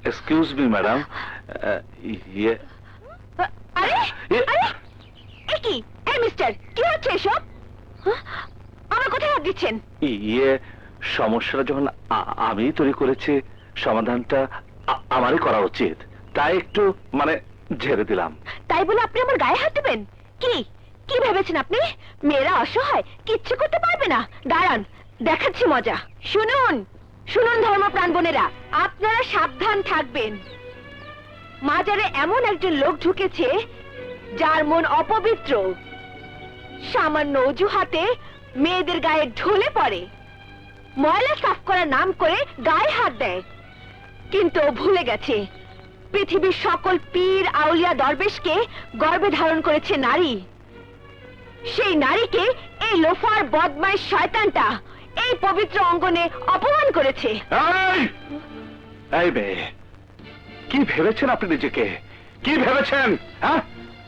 Excuse me madam. আরে আরে, এ কি? এই মিস্টার, কি হচ্ছে এসব? আমার কোথায় হাত দিচ্ছেন? সমস্যাটা যখন আমি তৈরি করেছি, সমাধানটা আমারই করা উচিত, তাই একটু মানে ঝেড়ে দিলাম। তাই বলে আপনি আমার গায়ে হাত দেবেন? কি কি ভেবেছেন আপনি? মেয়েরা অসহায়, কিচ্ছু করতে পারবে না। দাঁড়ান, দেখাচ্ছি মজা। শুনুন শুনুন ধর্মপ্রাণ বোনেরা, আপনারা সাবধান থাকবেন। মাজারে এমন একজন লোক ঢুকেছে যার মন অপবিত্র। সামান্য অজুহাতে মেয়েদের গায়ে ঢলে পড়ে, ময়লা সাফ করার নাম করে গায়ে হাত দেয়। কিন্তু ও ভুলে গেছে পৃথিবীর সকল পীর আউলিয়া দরবেশকে গর্ভে ধারণ করেছে নারী। সেই নারীকে এই লোফার বদমাইশ শয়তানটা এই পবিত্র অঙ্গনে অপমান করেছে। এই মেয়ে, কি ভেবেছেন আপনি নিজেকে? কি ভেবেছেন? হ্যাঁ,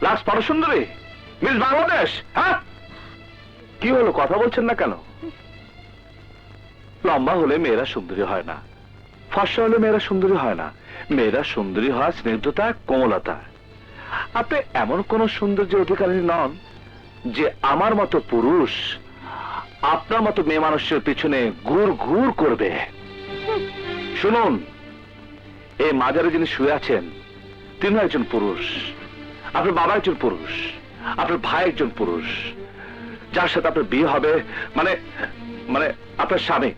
লাস্ট পরসুন্দরী, মিস বাংলাদেশ। হ্যাঁ, কি হলো, কথা বলছেন না কেন? লম্বা হলে মেয়েরা সুন্দরী হয় না, ফর্সা হলে মেয়েরা সুন্দরী হয় না। মেয়েরা সুন্দরী হয় স্নিগ্ধতা, কোমলতা। আপনি এমন কোন সৌন্দর্যের অধিকারী নন যে আমার মতো পুরুষ আপনার মতো মেয়ে মানুষের পিছনে ঘুর ঘুর করবে। শুনুন, এই মাজারে যিনি শুয়ে আছেন তিনি একজন পুরুষ, আপনার বাবা একজন পুরুষ, আপনার ভাই একজন পুরুষ, যার সাথে আপনার বিয়ে হবে, মানে মানে আপনার স্বামী,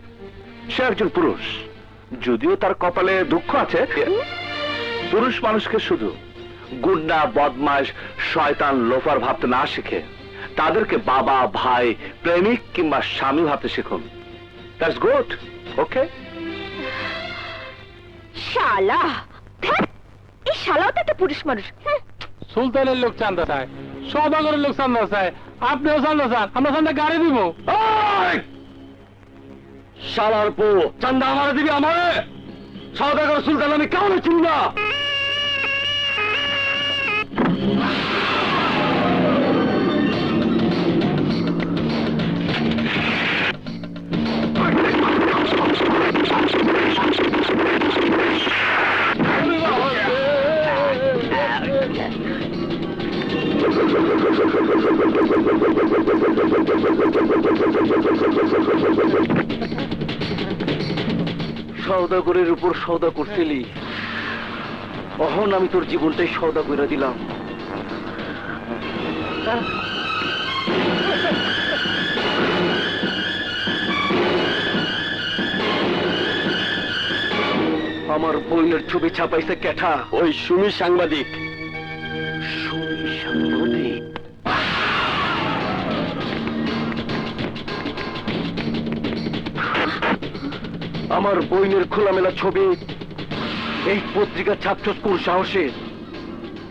সে একজন পুরুষ। যদিও তার কপালে দুঃখ আছে। পুরুষ মানুষকে শুধু গুন্ডা, বদমাশ, শয়তান, লোফার ভাবতে না শিখে তাদেরকে বাবা, ভাই, প্রেমিক কিংবা স্বামী ভাবতে শিখুন। That's good. ওকে? শালা, ধ্যাৎ, এই শালাও তো একটা পুরুষ মানুষ। সুলতানের লোক চান্দা চায়, সদাগরের লোক চান্দা চায়, আপনিও চান্দা চান, আমরা চান্দা গাড়ি দিব। শালার পো, চান্দা আমারে দিবি? আমারে সওদাগর সুলতান আমি কেমন চিনবা? সওদাগরের উপর সওদা করছিলি, অহন আমি তোর জীবনটাই সওদা করে দিলাম। আমার বোনের ছবি ছাপাইছে কেঠা? ওই সুমি সাংবাদিক। সুমি সাংবাদিক? আমার বইনের খোলামেলা ছবি এই পত্রিকা ছাপছস কোন সাহসে?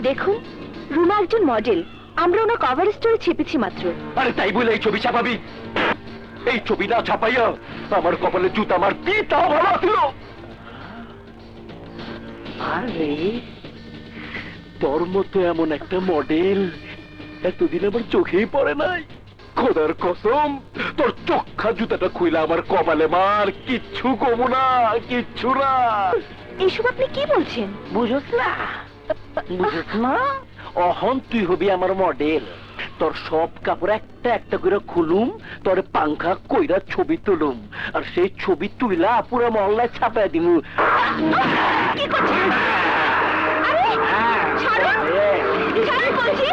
দেখুন, রুমা একজন মডেল, আমরা ওনার কভার স্টোরি ছেপেছি মাত্র। আরে তাই বলে এই ছবি ছাপাবি? এই ছবি না ছাপাইয়া আমার কপালে জুতা আমার পিতা ভালো ছিল। আরে তোর মতো এমন একটা মডেল এতদিন আমার চোখেই পড়ে নাই। খোদার কসম, তোর চোখা জুতাটা খুইলা আমার কপালে মার, কিচ্ছু কমু না, কিচ্ছু না। এইসব আপনি কি বলছেন? বুঝছ না? বুঝছ না? অহন তুই হবি আমার মডেল। তোর সব কাপড় একটা একটা করে খুলুম, তোর পাংখা কইরা ছবি তুলুম, আর সেই ছবি তুইলা পুরো মহল্লায় ছাপায় দিমু। কি করছেন? আরে ছাড়ুন, ছাড়ুন বলছি।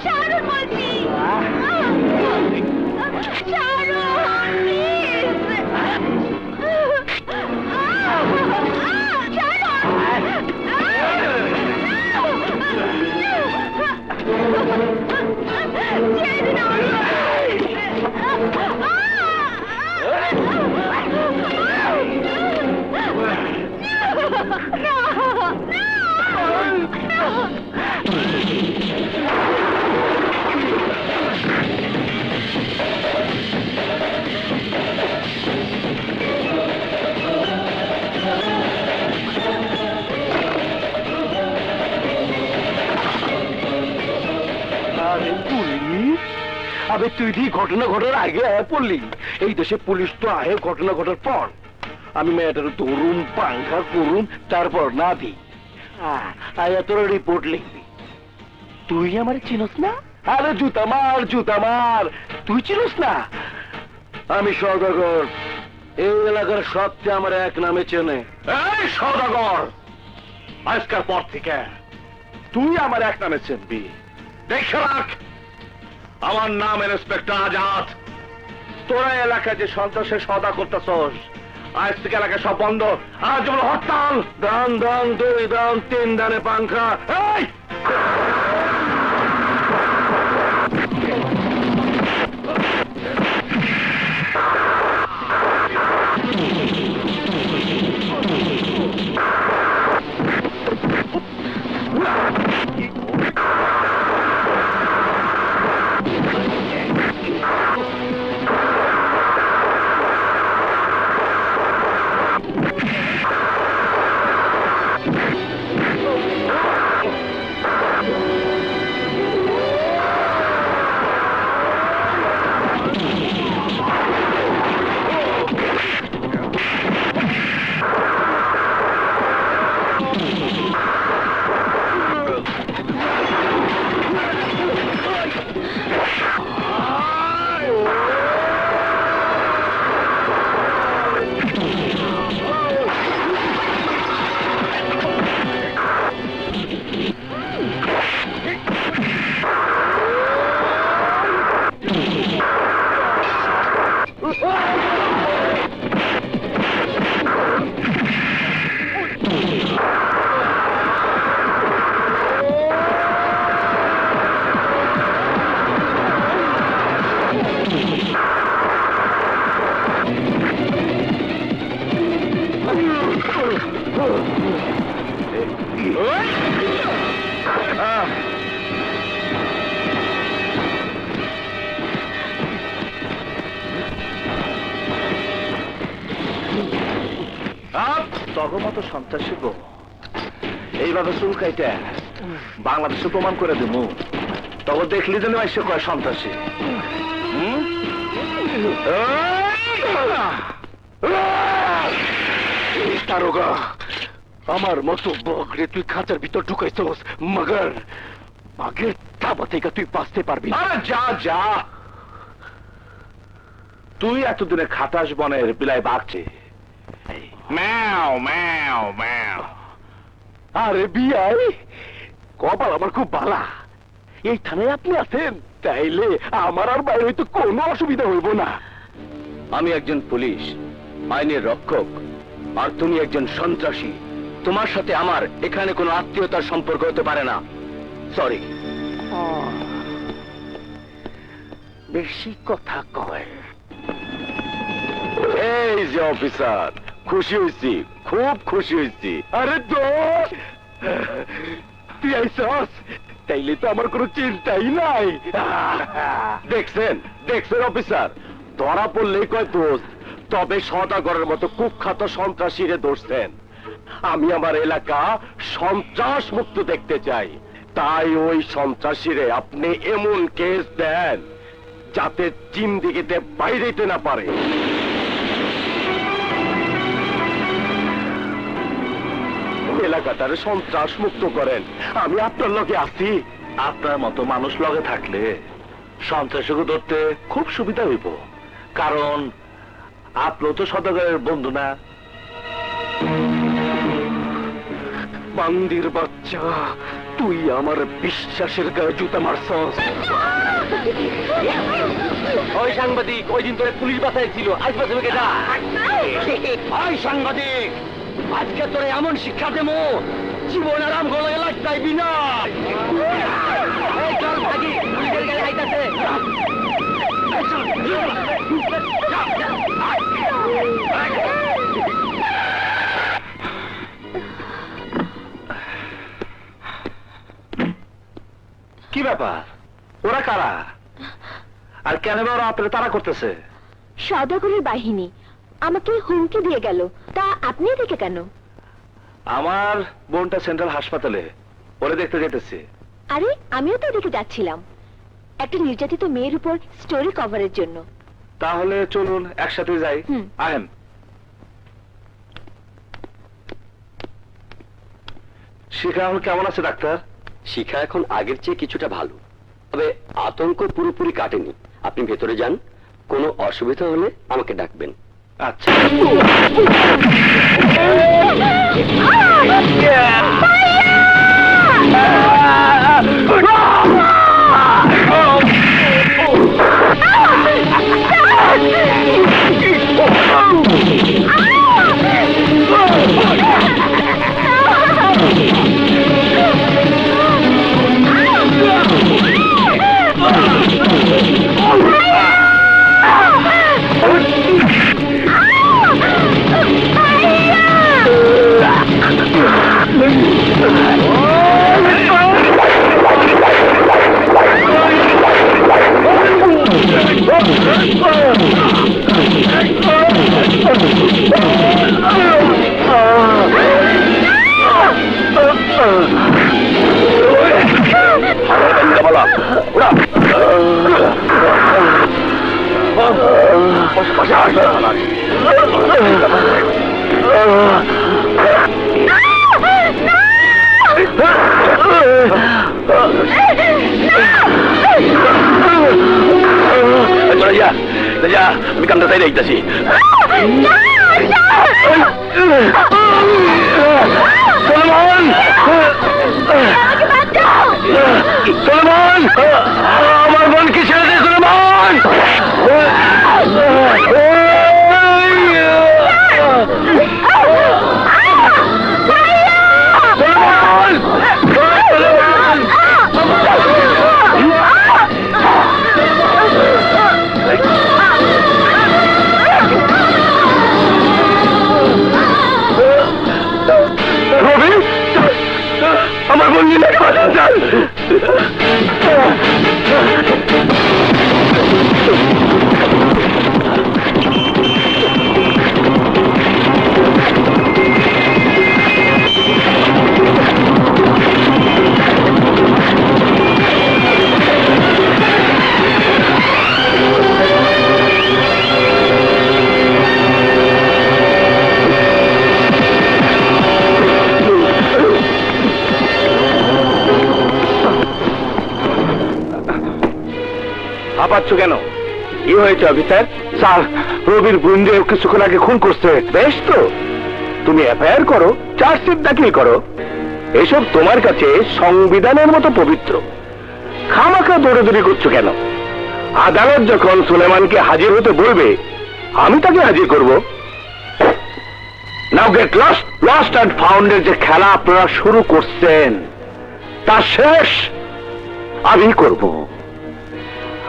ছাড়ুন বলছি। আবে তুই ঠিক ঘটনা ঘটার আগে আয় পড়লি। এই দেশে পুলিশ তো আহে ঘটনা ঘটার পর। আমি মেয়েটার ধরুম, পাংখা করুম, তারপর না দি আয়া তোর রিপোর্ট লিখবি। তুই আমার চিনস না? আরে জুতা মার, জুতা মার, তুই চিনস না? আমি সওদাগর, এই এলাকার সবচেয়ে আমার এক নামে চেনে। এই সওদাগর, আজকের পর থেকে তুই আমার এক নামে চিনবি। দেখে রাখ, আমার নাম ইন্সপেক্টর আজাদ। তোরা এলাকায় যে সন্ত্রাসের সওদা করতেছস, আজ থেকে এলাকায় সব বন্ধ। আজ যেমন হরতাল। দান দান, 2 দান, 3 দানে পাংখা। এই তোর মতো সন্ত্রাসী গো এইভাবে চুল কাইতে বাংলাদেশে প্রমাণ করে দেব। তবে দেখলি যেন এসে কয় সন্ত্রাসী। দারোগা, আমার মতো বকরে তুই খাঁচার ভিতর ঢুকাইছস, মগর বাঘের থাবা থেকে তুই বাঁচতে পারবি না। আরে যা যা, তুই এতদিনে খাটাস বনের বিলায় বাঘছে। ম্যাও ম্যাও ম্যাও। আরে বিয়াই, কপাল আমার খুব বালা, এই থানায় আপনি আছেন, তাইলে আমার আর বাইরে হয়তো কোনো অসুবিধা হইব না। আমি একজন পুলিশ, আইনের রক্ষক, আর তুমি একজন সন্ত্রাসী। তোমার সাথে আমার এখানে কোনো আত্মীয়তার সম্পর্ক হতে পারে না। সরি। বেশি কথা কয়। এই যে অফিসার, খুশি হয়েছি, খুব খুশি হয়েছি। আরে দোস্ত, তুই আইসস, তাইলে তো আমার কোনো চিন্তাই নাই। দেখছেন দেখছেন অফিসার, ধরা পড়লেই কয় দোস্ত, তবে সদাগরের মতো কুখ্যাত সন্ত্রাসীরে ধরছেন। আমি আমার এলাকা সন্ত্রাস মুক্ত দেখতে চাই, তাই ওই সন্ত্রাসীরে আপনি এমন কেস দেন যাতে জিন্দিগিতে বাইরেতে না পারে। এলাকাটারে সন্ত্রাস মুক্ত করেন, আমি আপনার লগে আছি। আপনার মতো মানুষ লগে থাকলে সন্ত্রাসীকে ধরতে খুব সুবিধা হইব, কারণ আপনিও তো সদাগরের বন্ধু না। বান্দির বাচ্চা, তুই আমার বিশ্বাসের গায়ে জুতা মারছস। ওই সাংবাদিক, ওই দিন তোরে পুলিশ বাসায় ছিল, আজ বাসাবে কেটা? ওই সাংবাদিক, আজকে তোরে এমন শিক্ষা দেবো, জীবন আরাম গলায় লাগতাইবি না। চল ভাগি, পুলিশের গাড়ি আইতাছে। কি ব্যাপার, ওরা কারা আর কেন ওরা আপনারা তারা করতেছে? সদাগরের বাহিনী আমাকে হুমকি দিয়ে গেল, তা আপনি দেখে কেন? আমার বোনটা সেন্ট্রাল হাসপাতালে, ওরে দেখতে যেতেছি। আরে আমিও তো দেখে যাচ্ছিলাম, একটা নির্যাতিত মেয়ের উপর স্টোরি কভারের জন্য। তাহলে চলুন একসাথে যাই। হুম। আহেন। শিখা এখন কেমন আছে ডাক্তার? শিখা এখন আগের চেয়ে কিছুটা ভালো, তবে আতঙ্ক পুরোপুরি কাটেনি। আপনি ভেতরে যান, কোনো অসুবিধা হলে আমাকে ডাকবেন। আচ্ছা। আমি কামটা তাই দেখতেছি। সলমন, সলমন, আমার বোন কি ছেড়ে দে সলমন। আমার বোন নিয়ে হাঁপাচ্ছ কেন? কি হয়েছে অফিসার? স্যার, রবির বন্ধু কিছুক্ষণ আগে খুন করছে। বেশ তো, তুমি এফআইআর করো, চার্জশিট দাখিল করো। এসব তোমার কাছে সংবিধানের মতো পবিত্র। খামাখা দৌড়াদৌড়ি করছো কেন? আদালত যখন সুলেমানকে হাজির হতে বলবে, আমি তাকে হাজির করব। Now get lost. Lost and ফাউন্ডের যে খেলা আপনারা শুরু করছেন, তা শেষ আমি করব।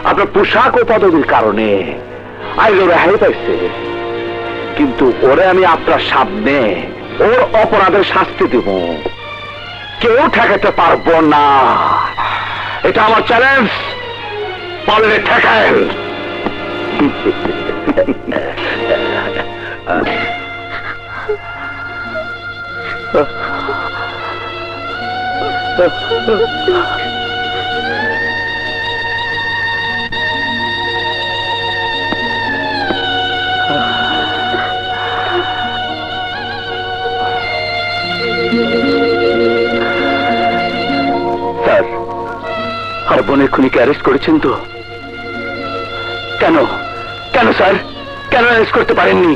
আপনার পোশাক ও পদবীর কারণে আইন রেহাই পাইছে, কিন্তু ওরে আমি আপনার সামনে ওর অপরাধের শাস্তি দেব। কেউ ঠেকাতে পারবো না, এটা আমার চ্যালেঞ্জ। পারলে ঠেকায়। স্যার, আর বোনের খুনিকে অ্যারেস্ট করেছেন তো? কেন কেন স্যার, কেন অ্যারেস্ট করতে পারেননি?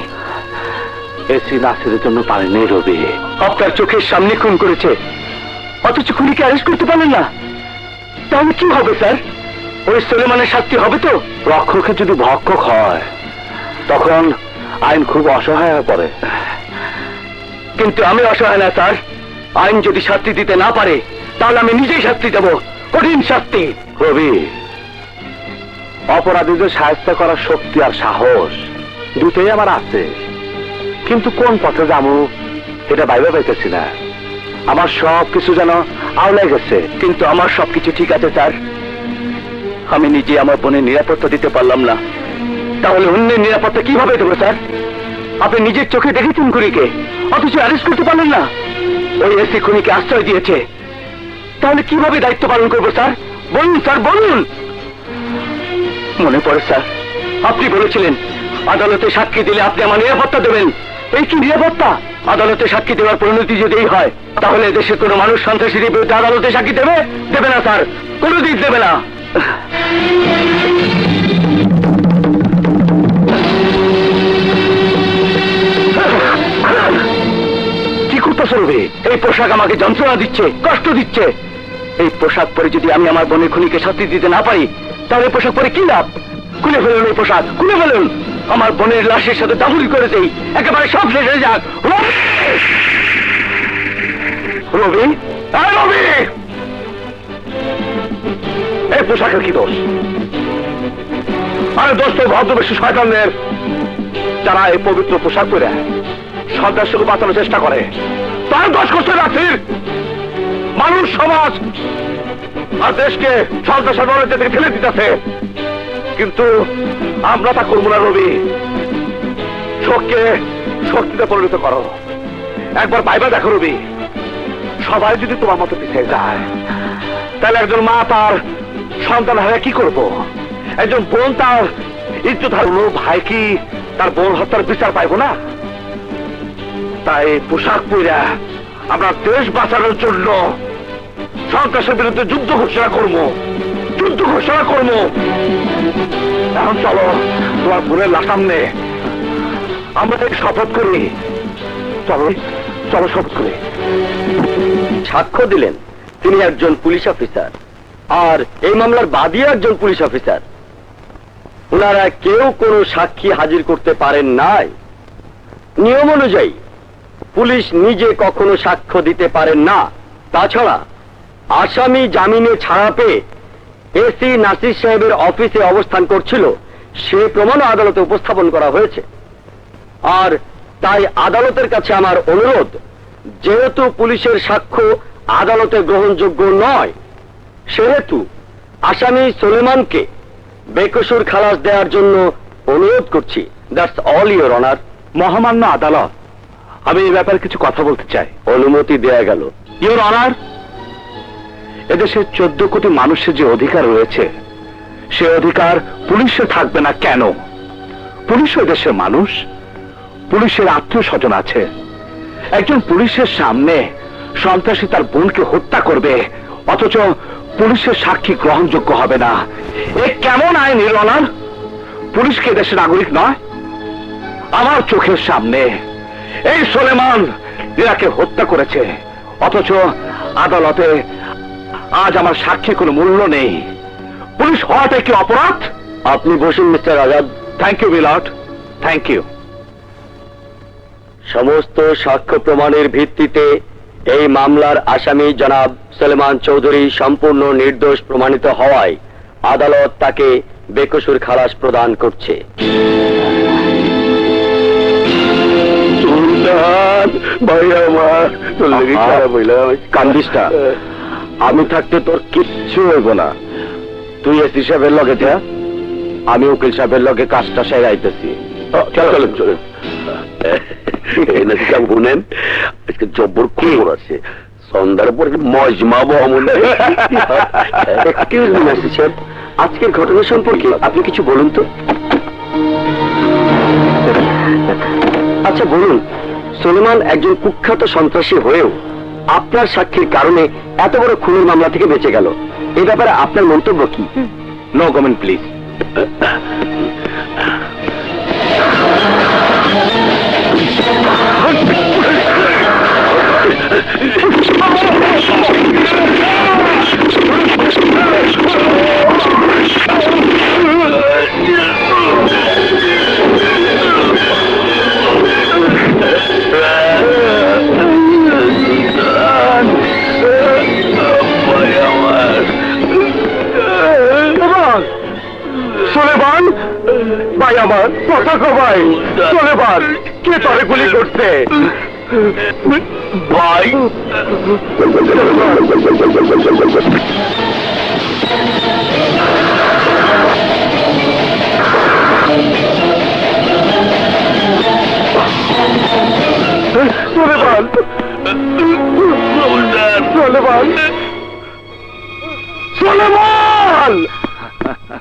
এসি নাসিরের জন্য পারেননি রবি। আপনার চোখের সামনে খুন করেছে, অথচ খুনিকে অ্যারেস্ট করতে পারলেন না। তাহলে কি হবে স্যার? ওই সুলেমানের শাস্তি হবে তো? রক্ষকে যদি ভক্ষক হয়, তখন আইন খুব অসহায় হয়ে পড়ে। কিন্তু আমি অসহায় না স্যার। আইন যদি শাস্তি দিতে না পারে, তাহলে আমি নিজেই শাস্তি দেব, কঠিন শাস্তি। রবি, অপরাধীদের সাহায্য করার শক্তি আর সাহস দুটোই আমার আছে, কিন্তু কোন পথে যাবো এটা ভাইবা পাইতেছি না। আমার সব কিছু যেন আওলাই গেছে। কিন্তু আমার সবকিছু ঠিক আছে স্যার, আমি নিজে আমার বোনের নিরাপত্তা দিতে পারলাম না, তাহলে অন্যের নিরাপত্তা কিভাবে দেবো স্যার? আপনি নিজের চোখে দেখেছেন খুনিকে, অথচ অ্যারেস্ট করতে পারলেন না। ওই এসি খুনিকে আশ্রয় দিয়েছে, তাহলে কিভাবে দায়িত্ব পালন করবো স্যার? বলুন স্যার, বলুন। মনে পড়ে স্যার, আপনি বলেছিলেন আদালতে সাক্ষী দিলে আপনি আমার নিরাপত্তা দেবেন। এই কি নিরাপত্তা? আদালতে সাক্ষী দেওয়ার পরিণতি যদি এই হয়, তাহলে দেশের কোনো মানুষ সন্ত্রাসীদের বিরুদ্ধে আদালতে সাক্ষী দেবে? দেবে না স্যার, কোনোদিন দেবে না। কি করতেছে রবি? এই পোশাক আমাকে যন্ত্রণা দিচ্ছে, কষ্ট দিচ্ছে। এই পোশাক পরে যদি আমি আমার বোনের খুনিকে শাস্তি দিতে না পারি, তাহলে পোশাক পরে কি লাভ? খুলে ফেলুন এই পোশাক, খুলে ফেলুন। আমার বোনের লাশের সাথে দাফন করে দেই, একেবারে সব শেষ হয়ে যাক। রবি, রবি, এই পোশাকের কি দোষ? আরে দোষ তো ভদ্রবেশী শয়তানদের, যারা এই পবিত্র পোশাক পরে সন্ত্রাসীকে বাঁচানোর চেষ্টা করে। তার দোষ করতে রাখছিস মানুষ, সমাজ আর দেশকে সন্ত্রাসের বলয় থেকে ঠেলে দিতেছে। কিন্তু আমরা তা করবো না রবি। শোককে শক্তিতে পরিণত করো। একবার ভাইবা দেখো রবি, সবাই যদি তোমার মতো পিছিয়ে যায়, তাহলে একজন মা তার সন্তান হারা কি করব? একজন বোন তার ইজ্জত হারানো ভাই কি তার বোন হত্যার বিচার পাইবো না? তাই পোশাক পইরা আমরা দেশ বাঁচানোর জন্য সন্ত্রাসের বিরুদ্ধে যুদ্ধ ঘোষণা করবো, যুদ্ধ ঘোষণা করবো। এখন চলো তোমার বোনের লাশ সামনে আমরা শপথ করি। চলো চলো, শপথ করি। সাক্ষ্য দিলেন তিনি একজন পুলিশ অফিসার, আর এই মামলার বাদীও একজন পুলিশ অফিসার। ওনারা কেউ কোনো সাক্ষী হাজির করতে পারেন নাই। নিয়ম অনুযায়ী পুলিশ নিজে কখনো সাক্ষ্য দিতে পারেন না। তাছাড়া আসামি জামিনে ছাড়া পেয়ে এসি নাসির সাহেবের অফিসে অবস্থান করছিল, সে প্রমাণও আদালতে উপস্থাপন করা হয়েছে। আর তাই আদালতের কাছে আমার অনুরোধ, যেহেতু পুলিশের সাক্ষ্য আদালতে গ্রহণযোগ্য নয়, সেহেতু আসামি সুলেমানকে বেকসুর খালাস দেওয়ার জন্য অনুরোধ করছি। That's all your honour. মহামান্য আদালত, আমি এই ব্যাপারে কিছু কথা বলতে চাই। অনুমতি দেয়া গেল। ইওর অনার, এদেশের 14 কোটি মানুষের যে অধিকার রয়েছে, সে অধিকার পুলিশে থাকবে না কেন? পুলিশ দেশের মানুষ, পুলিশের আত্মীয় স্বজন আছে। একজন পুলিশের সামনে সন্ত্রাসী তার বোনকে হত্যা করবে, অথচ পুলিশের সাক্ষী গ্রহণযোগ্য হবে না। এ কেমন আইন এর অনার? পুলিশ কি দেশের নাগরিক নয়? আমার চোখের সামনে এই সোলেমান এরাকে হত্যা করেছে, অথচ আদালতে আজ আমার সাক্ষী কোনো মূল্য নেই। পুলিশ হওয়াটা কি অপরাধ? আপনি বসুন mister Azad. Thank you milord, thank you. সমস্ত সাক্ষ্য প্রমাণের ভিত্তিতে এই মামলার আসামি জনাব সলেমান চৌধুরী সম্পূর্ণ নির্দোষ প্রমাণিত হওয়ায় আদালত তাকে বেকসুর খালাস প্রদান করছে। কান্দিস না, আমি থাকতে তোর কিচ্ছু হইব না। তুই এসি সাহেবের লগে যা, আমি উকিল সাহেবের লগে কাজটা সেরাইতেছি। চলেন চলেন শুনেন, আজকে জব্বর খবর আছে। সন্ধ্যার পর মজমা বহমনে। এক্সকিউজ মি মিস্টার সাহেব, আজকের ঘটনা সম্পর্কে আপনি কিছু বলুন তো। আচ্ছা বলুন, সুলেমান একজন কুখ্যাত সন্ত্রাসী হয়েও আপনার সাক্ষীর কারণে এত বড় খুনের মামলা থেকে বেঁচে গেল, এই ব্যাপারে আপনার মন্তব্য কি? No comment please. সোলেমান ভাই, আমার কথা কবাই। সোলেমান, কে তোরে গুলি করছে? ভাই সোলেমান, সোলেমান, সোলেমান!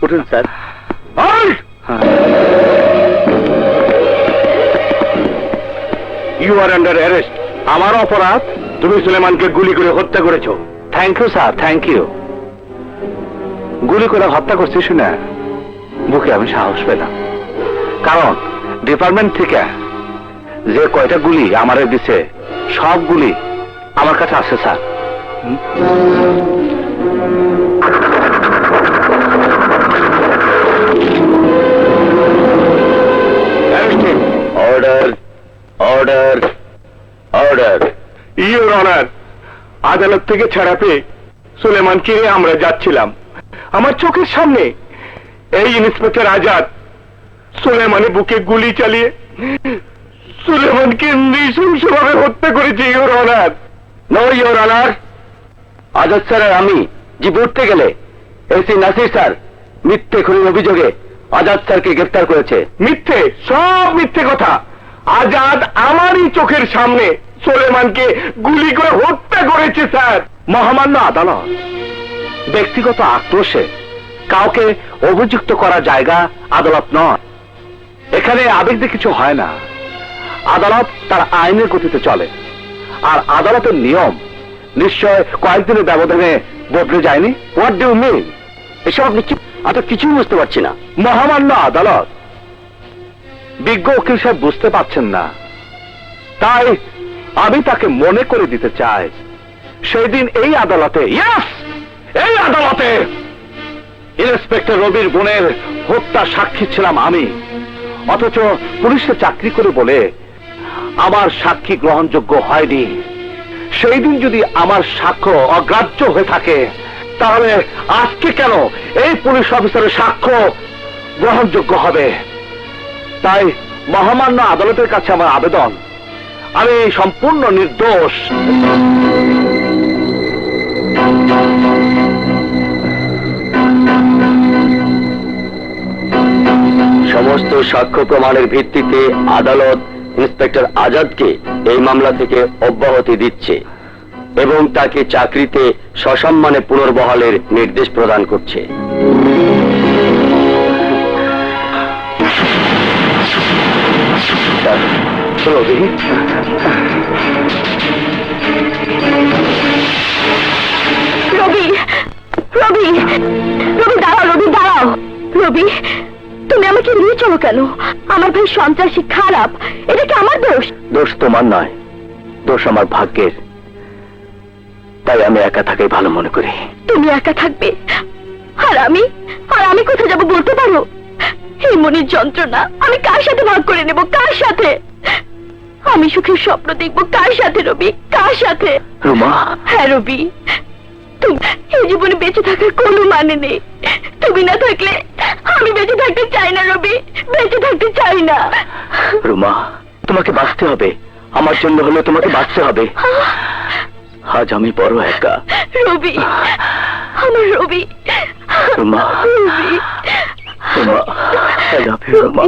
উঠুন sir. You are under arrest. আমার অপরাধ, তুমি সুলেমানকে গুলি করে হত্যা করেছো। Thank you sir, thank you. গুলি করে হত্যা করছি শুনে বুকে আমি সাহস পেলাম, কারণ ডিপার্টমেন্ট থেকে যে কয়টা গুলি আমারে দিছে সব গুলি আমার কাছে আছে sir. Order order order. Your honour, আদালত থেকে ছাড়া পেয়ে সুলেমানকে নিয়ে আমরা যাচ্ছিলাম। আমার চোখের সামনে এই ইন্সপেক্টর আজাদ সুলেমানের বুকে গুলি চালিয়ে সুলেমানকে নৃশংসভাবে হত্যা করেছে। Your honour. No your honour, Azad sir আর আমি জিপ উঠতে গেলে এসি নাসির স্যার মিথ্যে খুনের অভিযোগে আজাদ স্যারকে গ্রেফতার করেছে। মিথ্যে, সব মিথ্যে কথা। আজাদ আমারই চোখের সামনে সুলেমানকে গুলি করে হত্যা করেছে স্যার। মহামান্য আদালত ব্যক্তিগত আক্রোশে কাউকে অভিযুক্ত করা জায়গা আদালত নয়। এখানে আবেগ দিয়ে কিছু হয় না। আদালত তার আইনের গতিতে চলে, আর আদালতের নিয়ম নিশ্চয় কয়েকদিনের ব্যবধানে বদলে যায়নি। What do mean? এসব আপনি কিছুই বুঝতে পারছি না। মহামান্য আদালত, বিজ্ঞ উকিল সাহেব বুঝতে পারছেন না, তাই আমি তাকে মনে করে দিতে চাই সেই দিন এই আদালতে, এই আদালতে ইন্সপেক্টর রবির বোনের হত্যা সাক্ষী ছিলাম আমি। অথচ পুলিশে চাকরি করে বলে আমার সাক্ষী গ্রহণযোগ্য হয়নি। সেই দিন যদি আমার সাক্ষ্য অগ্রাহ্য হয়ে থাকে, তাহলে আজকে কেন এই পুলিশ অফিসারের সাক্ষ্য গ্রহণযোগ্য হবে? তাই মহামান্য আদালতের কাছে আমার আবেদন, আমি সম্পূর্ণ নির্দোষ। সমস্ত সাক্ষ্য প্রমাণের ভিত্তিতে আদালত ইন্সপেক্টর আজাদকে এই মামলা থেকে অব্যাহতি দিচ্ছে এবং তাকে চাকরিতে সসম্মানে পুনর্বহালের নির্দেশ প্রদান করছে। রবি, রবি, রবি দাঁড়াও, রবি দাঁড়াও। রবি, তুমি আমাকে নিয়ে চলো কেন? আমার ভাই সন্ত্রাসী, খারাপ, এটা কি আমার দোষ? দোষ তোমার নয়, দোষ আমার ভাগ্যের। তাই আমি একা থাকাই ভালো মনে করি। তুমি একা থাকবে, আর আমি কোথায় যাবো বলতে পারো? এই মনের যন্ত্রণা আমি কার সাথে ভাগ করে নেব? কার সাথে? আমি সুখের স্বপ্ন দেখবো কার সাথে রবি? কার সাথে? রুমা, হ্যাঁ রবি, তুমি এই জীবনে বেঁচে থাকার কোনো মানে নেই। তুমি না থাকলে আমি বেঁচে থাকতে চাই না রবি, বেঁচে থাকতে চাই না। রুমা, তোমাকে বাঁচতে হবে, আমার জন্য হলে তোমাকে বাঁচতে হবে। আজ আমি বড় একা। রবি, আমার Rabi, Ruma, Rabi, Ruma, I love you, Ruma.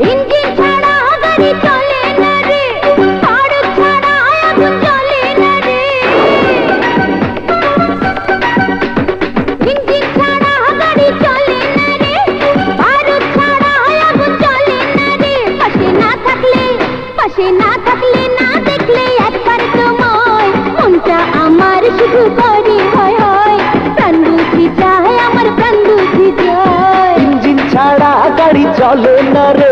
Engine ছাড়া গাড়ি চলে না রে, বারুদ ছাড়া আগুন জ্বলে না রে। ইঞ্জিন ছাড়া গাড়ি চলে না রে, বারুদ ছাড়া আগুন জ্বলে না রে। পাশে না থাকলে না দেখলে একবার তোমায় মনটা আমার শুধু করে হয় হয়। প্রাণ বুঝি যায়, আমার প্রাণ বুঝি যায়। ইঞ্জিন ছাড়া গাড়ি চলে না রে,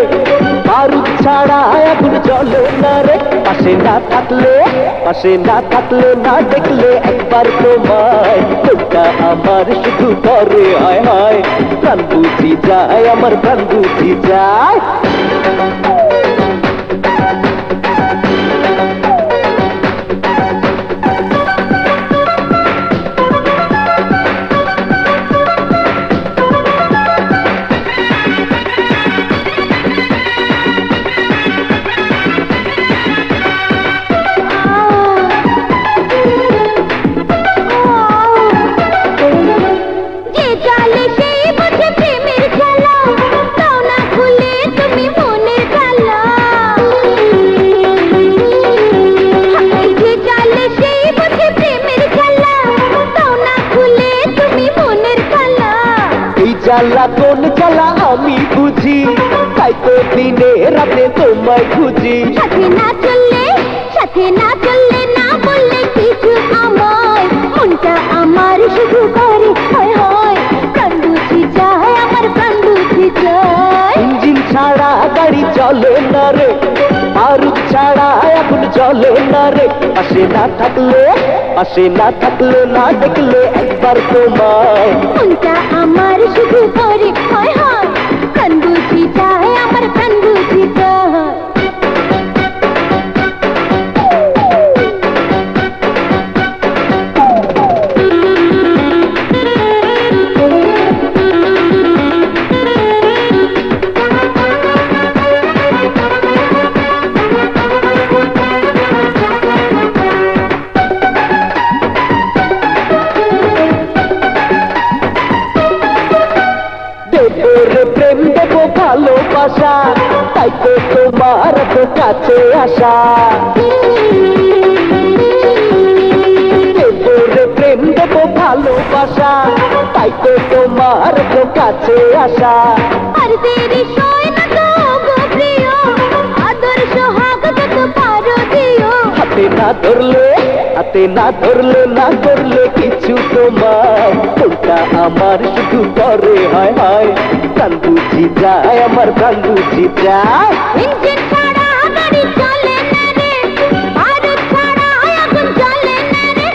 বারুদ ছাড়া আগুন জ্বলে না রে। পাশে না থাকলে না দেখলে একবার তোমায় মনটা আমার শুধু করে হায় হায়। প্রাণ বুঝি যায়, আমার প্রাণ বুঝি যায়। যে জালে সেই বুঝে প্রেমের খেলা, দাও না খুলে তুমি মনের খেলা। যে জালে সেই বুঝে প্রেমের খেলা, দাও না খুলে তুমি মনের খেলা। এই জ্বালা কোন জ্বালা আমি বুঝি, তাই তো দিনে রাতে তোমায় খুঁজি। সাথে না চললে না বললে কিছু আমায়, মনটা আমার শুধু করে হয় হয়। প্রাণ বুঝি যায়, আমার প্রাণ বুঝি যায়। ইঞ্জিন ছাড়া গাড়ি চলে না রে, বারুদ ছাড়া আগুন জ্বলে না রে। পাশে না থাকলে না দেখলে একবার তোমায় মনটা আমার শুধু করে হয় হয়। প্রাণ বুঝি যায়, আমার প্রাণ বুঝি যায়। দেবো রে প্রেম, দেবো ভালোবাসা, তাই তো তোমার তো কাছে আসা। দেবো রে প্রেম, দেবো ভালোবাসা, তাই তো তোমার তো কাছে আসা। আর দেরি সয় না তো গো প্রিয়, আদর সোহাগ যত পারো দিও। হাতে না ধরলে না করলে কিছু তোমার মনটা আমার শুধু করে হায় হায়। প্রাণ বুঝি যায়, আমার প্রাণ বুঝি যায়। ইঞ্জিন ছাড়া গাড়ি চলে না রে, বারুদ ছাড়া আগুন জ্বলে না রে।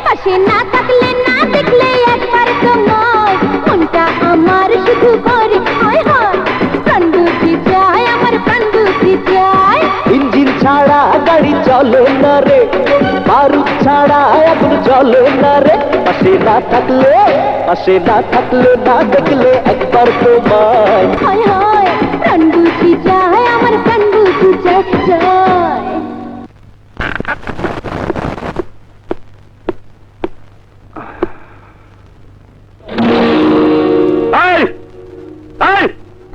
পাশে না থাকলে না দেখলে একবার তোমায় মনটা আমার শুধু করে হয় হয়। প্রাণ বুঝি যায়, আমার প্রাণ বুঝি যায়। ইঞ্জিন ছাড়া গাড়ি চলে না রে, বারুদ ছাড়া আগুন জ্বলে না রে। পাশে না থাকলে না দেখলে একবার তোমায় হয় হয়। প্রাণ বুঝি যায়, আমার প্রাণ বুঝি যায়।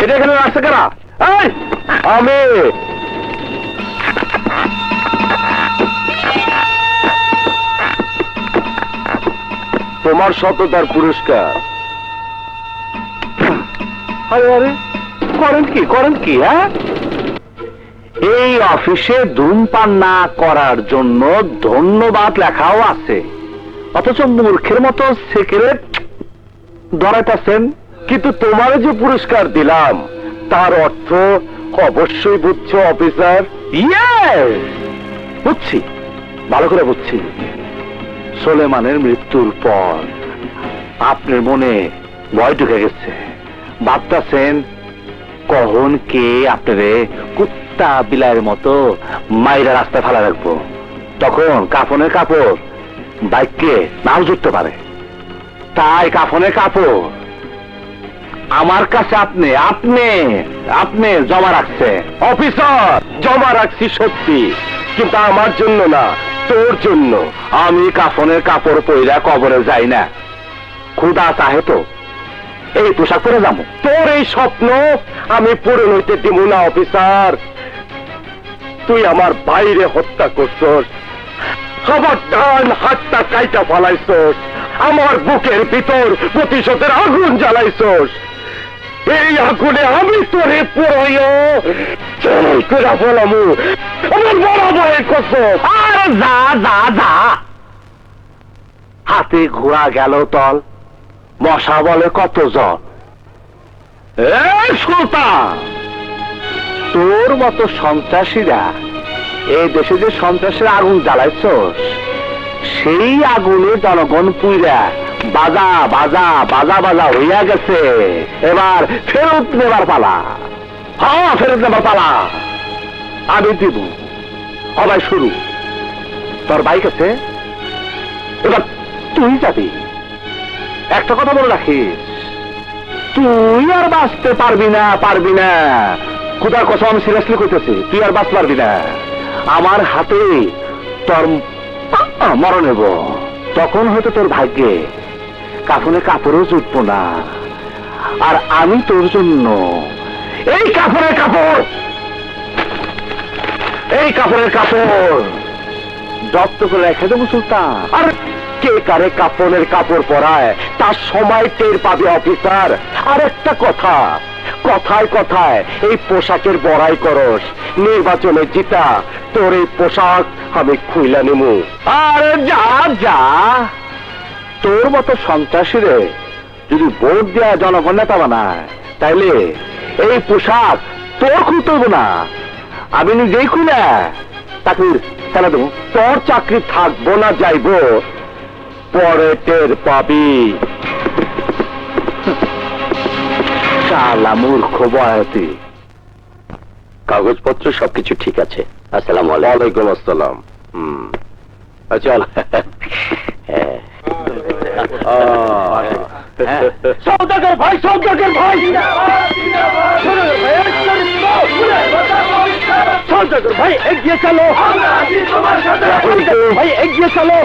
এটা এখানে আসছে কারা? আমি তোমার সততার পুরস্কার। আরে আরে, করেন কি হ্যাঁ? এই অফিসে ধূমপান না করার জন্য ধন্যবাদ লেখাও আছে, অথচ মূর্খের মতো সিগারেট ধরাইতেছেন। কিন্তু তোমার যে পুরস্কার দিলাম তার অর্থ অবশ্যই বুঝছো অফিসার? ইয়েস, বুঝছি, ভালো করে বুঝছি। সোলেমানের মৃত্যুর পর আপনার মনে ভয় ঢুকে গেছে, ভাবতেছেন কখন কে আপনারে কুত্তা বিলাইয়ের মতো মাইরা রাস্তায় ফেলা রাখবো। তখন কাফনের কাপড় বাইককে নাও জুটতে পারে, তাই কাফনের কাপড় আমার কাছে আপনি আপনি আপনি জমা রাখছেন। অফিসার, জমা রাখছি সত্যি, কিন্তু আমার জন্য না, তোর জন্য। আমি কাফনের কাপড় পইরা কবরে যাই না, খুদা চাহে তো এই পোশাক পরে যাবো। তোর এই স্বপ্ন আমি পূরণ হইতে দিব না অফিসার। তুই আমার বাইরে হত্যা করছস, আমার ডান হাতটা কাইটা ফালাইছস, আমার বুকের ভিতর প্রতিশোধের আগুন জ্বালাইছস। এই আগুনে আমি তোরে পুরাইয়া করে ফেলামু, আমার বড় ভয় করছস। আর যা যা যা, হাতে ঘোড়া গেল তল, মশা বলে কত জল। এই সুলতান, তোর মতো সন্ত্রাসীরা এই দেশে যে সন্ত্রাসের আগুন জ্বালাইছস, সেই আগুনে জনগণ পুইরা বাজা বাজা বাজা বাজা হইয়া গেছে। এবার ফেরত নেবার পালা। হ্যাঁ, ফেরত নেবার পালা। আমি দিব, সবাই শুরু। তোর বাইক আছে, এবার তুই যাবি। একটা কথা বলে রাখিস, তুই আর বাঁচতে পারবি না, পারবি না। খুদার কথা আমি সিরিয়াসলি কইতেছি, তুই আর বাঁচতে পারবি না। আমার হাতে তোর মরণ নেব। তখন হয়তো তোর ভাগ্যে কাফনে কাপড়ও জুটবো না, আর আমি তোর জন্য এই কাপড়ের কাপড়, এই কাপড়ের কাপড় জব্দ করে রেখে দেবো সুলতান। আর কে কারে কাপড়ের কাপড় পরায় তার সময় টের পাবে অফিসার। আর একটা কথা, কথায় কথায় এই পোশাকের বড়াই করস, নির্বাচনে জিতা তোর এই পোশাক আমি খুইলা নিমু। আর যা যা, তোর মতো সন্ত্রাসীরে যদি ভোট দেওয়া জনগণ নেতা বানায়, তাইলে এই পোশাক তোর খুলতে হবো না, আমি নিজেই খুলে চাকরির ফেলে দেবো। তোর চাকরি থাকবো না যাইবো, পরে টের পাবি। শালা মূর্খ বয়াতি। কাগজপত্র সবকিছু ঠিক আছে। আসসালামু আলাইকুম। আসসালাম। চল। সৌদাগর ভাই, সৌদাগর ভাই, সৌদাগর ভাই এগিয়ে চলো, ভাই এগিয়ে চলো।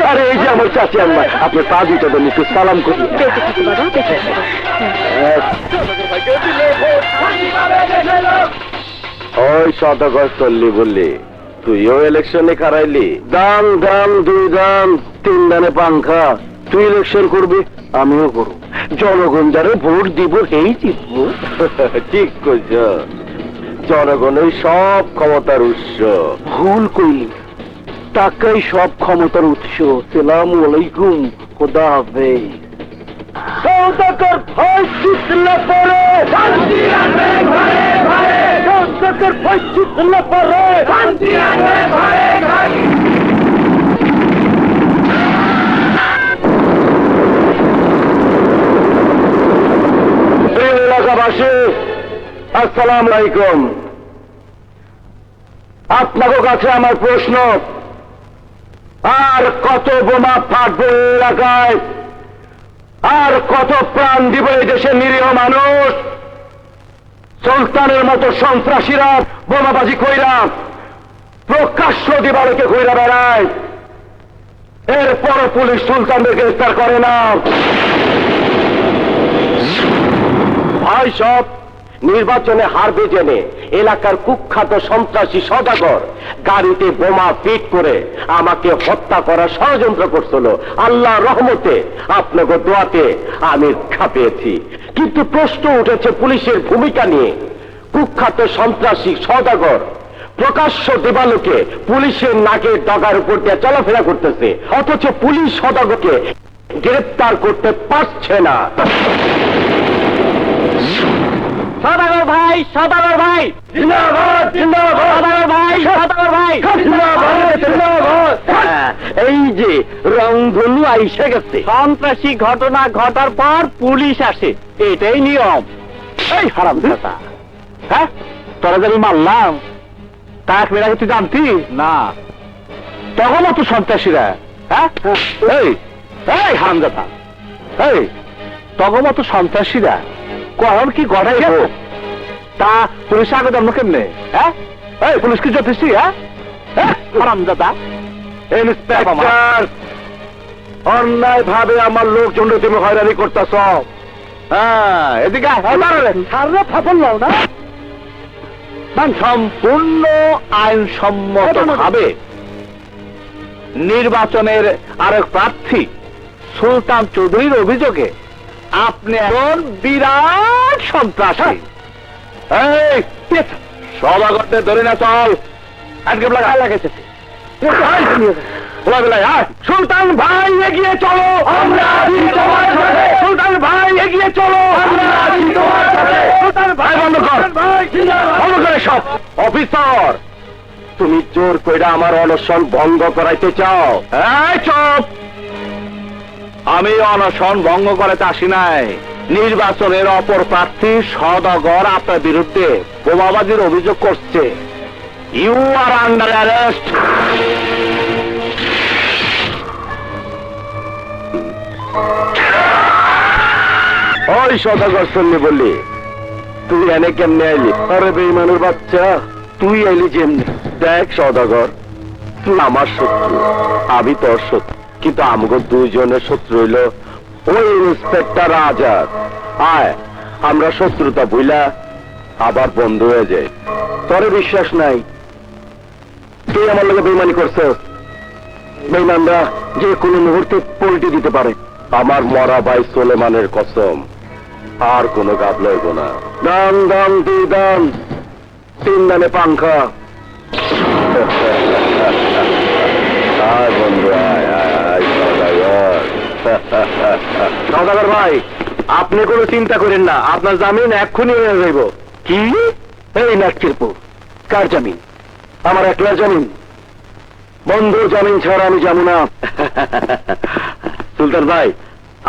আরে এই যে আমার চাচি আম্মা, আপনি পা দিতে দেন, একটু সালাম করি। ওই সদাগর চললি বললি, তুইও ইলেকশনে খারাইলি। দাম দাম, দুই দাম, তিন দানে পাংখা। তুই ইলেকশন করবি, আমিও করব। জনগণ যারে ভোট দিব সেই জিতবো। ঠিক কইছ, জনগণের সব ক্ষমতার উৎস। ভুল কইলি, টাকাই সব ক্ষমতার উৎস। সালামু আলাইকুম, খোদা হাফেজ। সৌদাগর ভাই জিতলে পরে শান্তি আনবে ঘরে ঘরে, সৌদাগর ভাই জিতলে পরে শান্তি আনবে ঘরে ঘরে। প্রিয় এলাকাবাসী, আসসালামু আলাইকুম। আপনাদের কাছে আমার প্রশ্ন, আর কত বোমা ফাটবে এলাকায়, আর কত প্রাণ দিব এই দেশের নিরীহ মানুষ? সুলতানের মতো সন্ত্রাসীরা বোমাবাজি কইরা প্রকাশ্য দিবালোকে ঘুরে বেড়ায়, এরপর পুলিশ সুলতানদের গ্রেফতার করে না। ভাই সব নির্বাচনে হারবে জেনে এলাকার কুখ্যাত সন্ত্রাসী সওদাগর গাড়িতে বোমা ফিট করে আমাকে হত্যা করার ষড়যন্ত্র করছিল। আল্লাহ রহমতে আপনাকে দোয়াতে আমি খাপিয়েছি। কিন্তু প্রশ্ন উঠেছে পুলিশের ভূমিকা নিয়ে। কুখ্যাত সন্ত্রাসী সওদাগর প্রকাশ্য দেবালোকে পুলিশের নাকের ডগার উপর দিয়ে চলাফেরা করতেছে, অথচ পুলিশ সওদাগরকে গ্রেফতার করতে পারছে না। সদাগর ভাই, সদাগর ভাই, জিন্দাবাদ, জিন্দাবাদ, সদাগর ভাই, সদাগর ভাই, জিন্দাবাদ, জিন্দাবাদ। এই যে রংধনু আইসে গেছে। সন্ত্রাসী ঘটনা ঘটার পর পুলিশ আসে, এটাই নিয়ম। এই হারাম দাদা, হ্যাঁ তোরা যে আমি মারলাম তা মেয়েরা তুই জানতি না? তখনও তো সন্ত্রাসীরা, হ্যাঁ এই এই হারাম দাদা, এই তখনও তো সন্ত্রাসীরা কখন কি ঘটাই গেল তা পুলিশ আগে জন্ম কেমনে? হ্যাঁ এই পুলিশ কি যথেষ্ট? হ্যাঁ হারাম দাদা, ইন্সপেক্টর, অন্যায় ভাবে আমার লোকজনকে তুমি হয়রানি করতেছ। হ্যাঁ এদিকে সাররা ফাপল লাও না। সম্পূর্ণ আইনসম্মত ভাবে নির্বাচনের আরেক প্রার্থী সুলতান চৌধুরীর অভিযোগে আপনি এখন বিরাট সন্ত্রাসী। এই সভাগরদের ধরে না চল, আজকে লাগাইছে সুলতান ভাই এগিয়ে চলো, আমরা আছি তোমার সাথে। সুলতান ভাই এগিয়ে চলো, আমরা আছি তোমার সাথে। সুলতান ভাই বন্ধ কর, বন্ধ করে সব। অফিসার, তুমি জোর কইরা আমার অনশন ভঙ্গ করাইতে চাও? এই চুপ! আমি অনশন ভঙ্গ করাতে আসি নাই। নির্বাচনের অপর প্রার্থী সওদাগর আপনার বিরুদ্ধে বোমাবাজির অভিযোগ করছে। You are under arrest. ওই সদাগর শুনলি বললি, তুই এনে কেমনে আইলি? আরে বেঈমানের বাচ্চা, তুই আইলি যেমনি। দেখ সদাগর, তুই আমার শত্রু, আমি তোর শত্রু, কিন্তু আমগো দুইজনের শত্রু হইল ওই ইন্সপেক্টর আজাদ। আয় আমরা শত্রুতা বুইলা আবার বন্ধু হয়ে যাই। তোরে বিশ্বাস নাই? তুই আমার লোকে বেইমানি করছিস। বেইমানরা যে কোনো মুহূর্তে পল্টি দিতে পারে। আমার মরা ভাই সোলেমানের কসম, আর কোনো গাব লইব না। দাম দাম দুই দাম, তিন দামে পাংখা। আয় বন্ধু, আয় আয় আয় সওদাগর। সওদাগর ভাই, আপনি কোনো চিন্তা করেন না, আপনার জামিন এক্ষুনি হয়ে যাইব। কি? এই নাটকিরপুর কার জামিন? আমার একলার জামিন। বন্ধুর জামিন ছাড়া আমি যাবো না। সুলতান ভাই,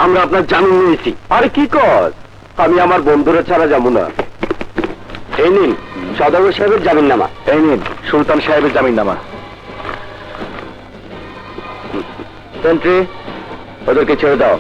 আমরা আপনার জামিন নিয়েছি। আরে কি কর, আমি আমার বন্ধুরা ছাড়া যাবো না। এই নিন সওদাগর সাহেবের জামিন নামা। এই নিন সুলতান সাহেবের জামিন নামা। সেন্ট্রি, ওদেরকে ছেড়ে দাও।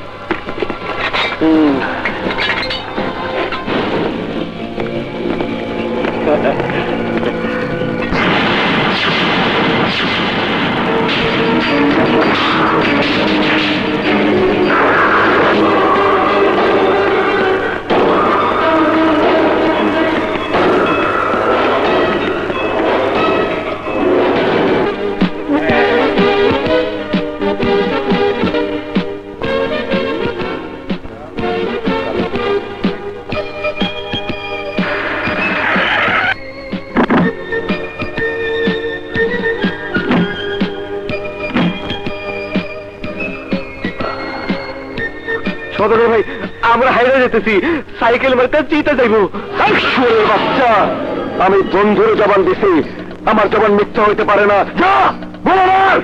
সদর ভাই, আমরা হাইরে যেতেছি, সাইকেল মারতে চিতে যাইবো। বাচ্চা, আমি বন্ধুর জবান দিছি, আমার জবান মিথ্যা হইতে পারে না। যা বলো মার।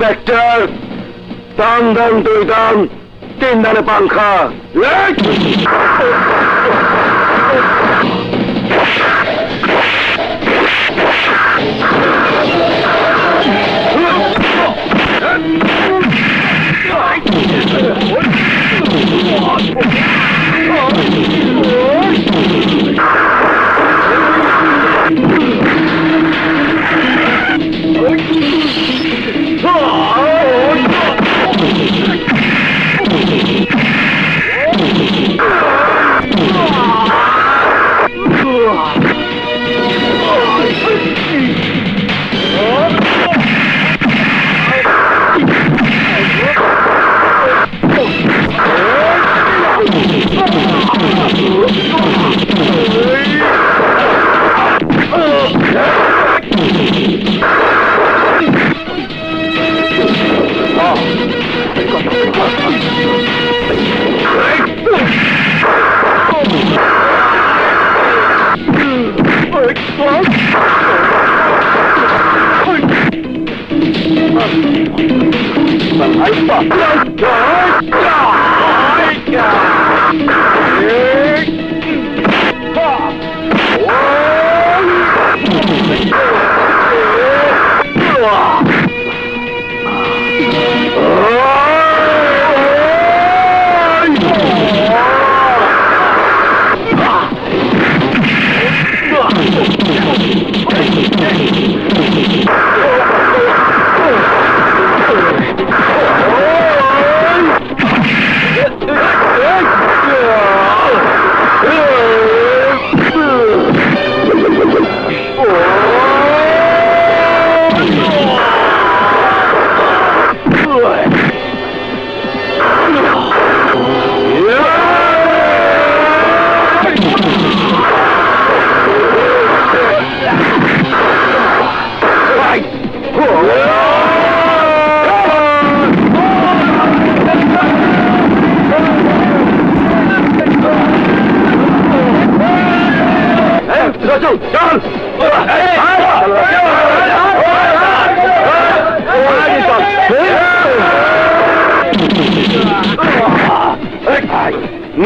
ইন্সপেক্টর, দান দান 2 দান 3 দানে পাংখা।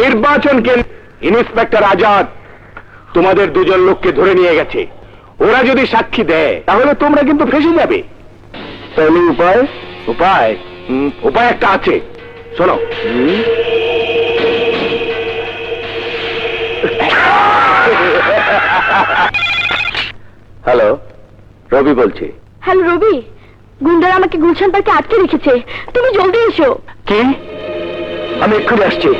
নির্বাচন কেন্দ্র ইন্সপেক্টর আজাদ তোমাদের 2 জন লোককে ধরে নিয়ে গেছে। ওরা যদি সাক্ষী দেয় তাহলে তোমরা কিন্তু ফেঁসে যাবে। তাহলে উপায়? উপায় একটা আছে, শোনো। হ্যালো, রবি বলছি। হ্যালো রবি, গুন্ডারা আমাকে গুলশান পার্কে আটকে রেখেছে, তুমি জলদি এসো। কি? আমি এক্ষুনি আসছি।